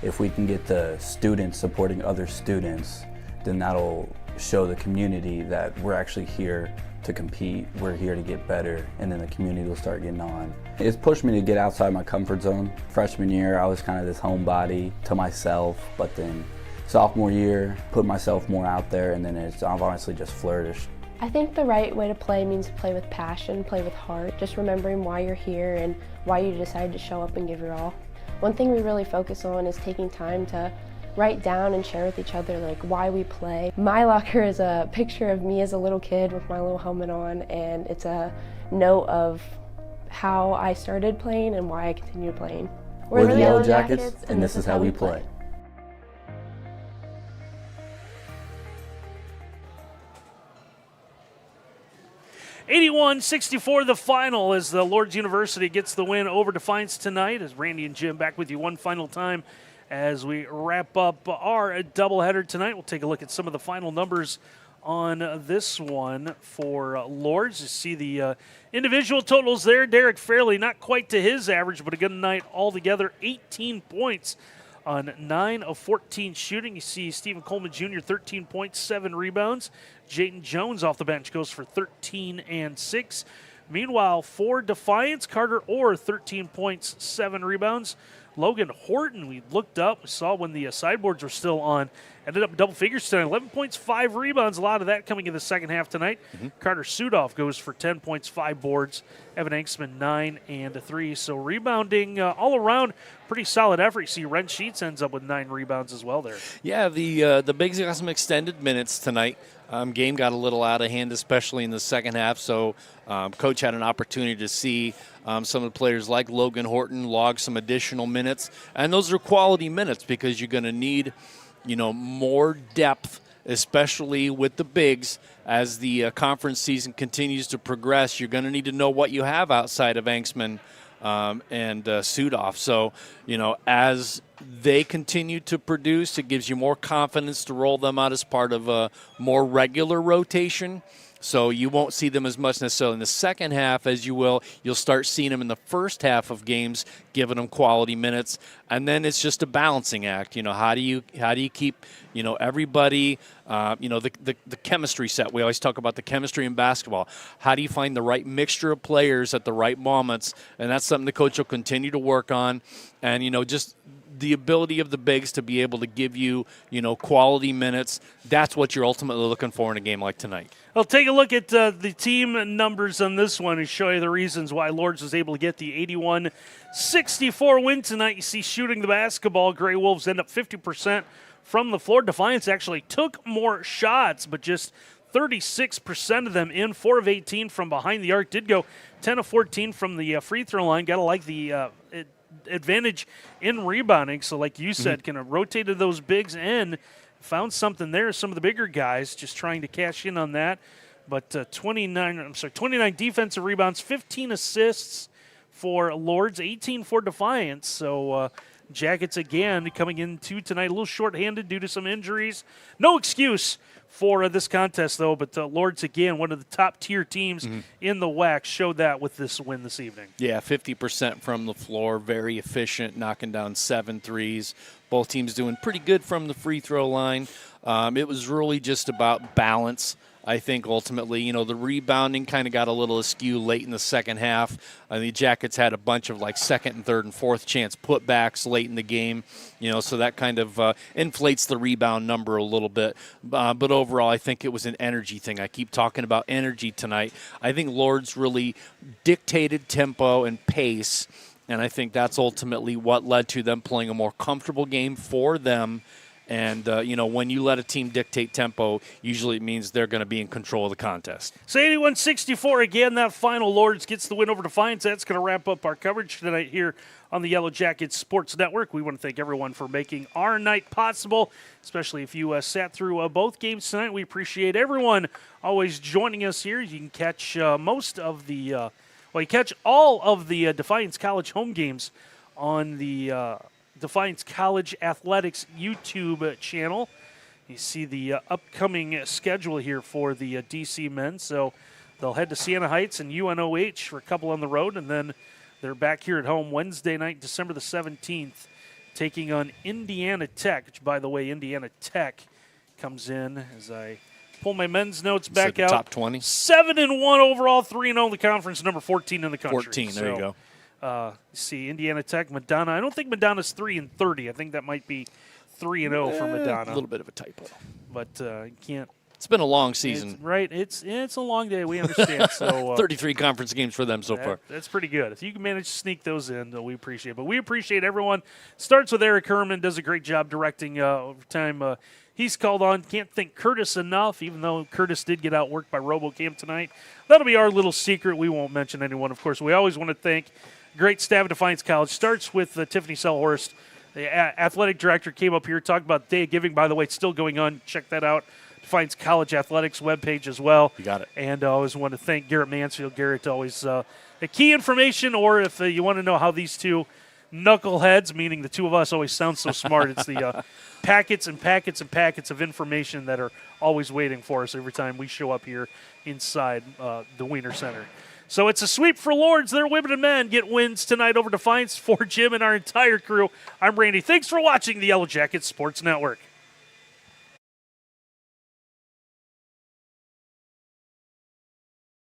If we can get the students supporting other students, then that'll show the community that we're actually here to compete, we're here to get better, and then the community will start getting on. It's pushed me to get outside my comfort zone. Freshman year, I was kind of this homebody to myself, but then sophomore year, put myself more out there, and then I've honestly just flourished. I think the right way to play means to play with passion, play with heart, just remembering why you're here and why you decided to show up and give your all. One thing we really focus on is taking time to write down and share with each other like why we play. My locker is a picture of me as a little kid with my little helmet on, and it's a note of how I started playing and why I continue playing. We're the Yellow Jackets, and this is how we play. (81-64) the final as the Lourdes University gets the win over Defiance tonight. As Randy and Jim back with you one final time as we wrap up our doubleheader tonight. We'll take a look at some of the final numbers on this one for Lourdes. You see the individual totals there. Derek Fairley, not quite to his average, but a good night altogether. 18 points on 9 of 14 shooting. You see Stephen Coleman Jr., 13 points, 7 rebounds. Jayden Jones off the bench goes for 13 and 6. Meanwhile, for Defiance, Carter Orr, 13 points, 7 rebounds. Logan Horton, we looked up, we saw when the sideboards were still on, ended up double figures tonight, 11 points, 5 rebounds, a lot of that coming in the second half tonight. Carter Sudoff goes for 10 points, 5 boards. Evan Engsman, 9 and 3. So rebounding all around, pretty solid effort. You see Ren Sheets ends up with 9 rebounds as well there. Yeah, the Bigs got some extended minutes tonight. Game got a little out of hand, especially in the second half, so Coach had an opportunity to see some of the players like Logan Horton log some additional minutes, and those are quality minutes because you're going to need, more depth, especially with the Bigs as the conference season continues to progress. You're going to need to know what you have outside of Engsman and Sudoff. So, as they continue to produce, it gives you more confidence to roll them out as part of a more regular rotation. So you won't see them as much necessarily in the second half as you will. You'll start seeing them in the first half of games, giving them quality minutes, and then it's just a balancing act. How do you keep everybody the chemistry set? We always talk about the chemistry in basketball. How do you find the right mixture of players at the right moments? And that's something the coach will continue to work on. And just the ability of the bigs to be able to give you, quality minutes. That's what you're ultimately looking for in a game like tonight. Well, take a look at the team numbers on this one and show you the reasons why Lourdes was able to get the 81-64 win tonight. You see shooting the basketball, Grey Wolves end up 50% from the floor. Defiance actually took more shots, but just 36% of them in, 4 of 18 from behind the arc. Did go 10 of 14 from the free throw line. Got to like the advantage in rebounding. So like you said, kind of rotated those bigs in, found something there. Some of the bigger guys just trying to cash in on that. But 29 defensive rebounds, 15 assists for Lourdes, 18 for Defiance. So Jackets again coming into tonight a little shorthanded due to some injuries. No excuse for this contest, though, but Lourdes, again, one of the top-tier teams in the WAC, showed that with this win this evening. Yeah, 50% from the floor, very efficient, knocking down 7 threes. Both teams doing pretty good from the free throw line. It was really just about balance. I think ultimately, the rebounding kind of got a little askew late in the second half. The Jackets had a bunch of second and third and fourth chance putbacks late in the game, so that kind of inflates the rebound number a little bit. But overall, I think it was an energy thing. I keep talking about energy tonight. I think Lourdes really dictated tempo and pace, and I think that's ultimately what led to them playing a more comfortable game for them. And, when you let a team dictate tempo, usually it means they're going to be in control of the contest. So 81-64 again, that final. Lourdes gets the win over Defiance. That's going to wrap up our coverage tonight here on the Yellow Jackets Sports Network. We want to thank everyone for making our night possible, especially if you sat through both games tonight. We appreciate everyone always joining us here. You can catch you catch all of the Defiance College home games on the Defiance College Athletics YouTube channel. You see the upcoming schedule here for the DC men. So they'll head to Siena Heights and UNOH for a couple on the road, and then they're back here at home Wednesday night, December the 17th, taking on Indiana Tech, which, by the way, Indiana Tech comes in as I pull my men's notes back out. Top 20. 7-1 overall, 3-0 in the conference, number 14 in the country. 14, there you go. See Indiana Tech, Madonna. I don't think Madonna's 3-30. I think that might be 3-0 for Madonna. A little bit of a typo, but you can't. It's been a long season, right? It's a long day. We understand. So 33 conference games for them so far. That's pretty good. If you can manage to sneak those in, we appreciate it. But we appreciate everyone. Starts with Eric Herman. Does a great job directing overtime. He's called on. Can't thank Curtis enough, even though Curtis did get outworked by RoboCam tonight. That'll be our little secret. We won't mention anyone, of course. We always want to thank great staff at Defiance College. Starts with Tiffany Selhorst, the athletic director, came up here, talked about Day of Giving. By the way, it's still going on. Check that out. Defiance College Athletics webpage as well. You got it. And I always want to thank Garrett Mansfield. Garrett always the key information, or if you want to know how these two knuckleheads, meaning the two of us, always sound so smart, it's the packets and packets and packets of information that are always waiting for us every time we show up here inside the Wiener Center. So it's a sweep for Lourdes. Their women and men get wins tonight over Defiance. For Jim and our entire crew, I'm Randy. Thanks for watching the Yellow Jackets Sports Network.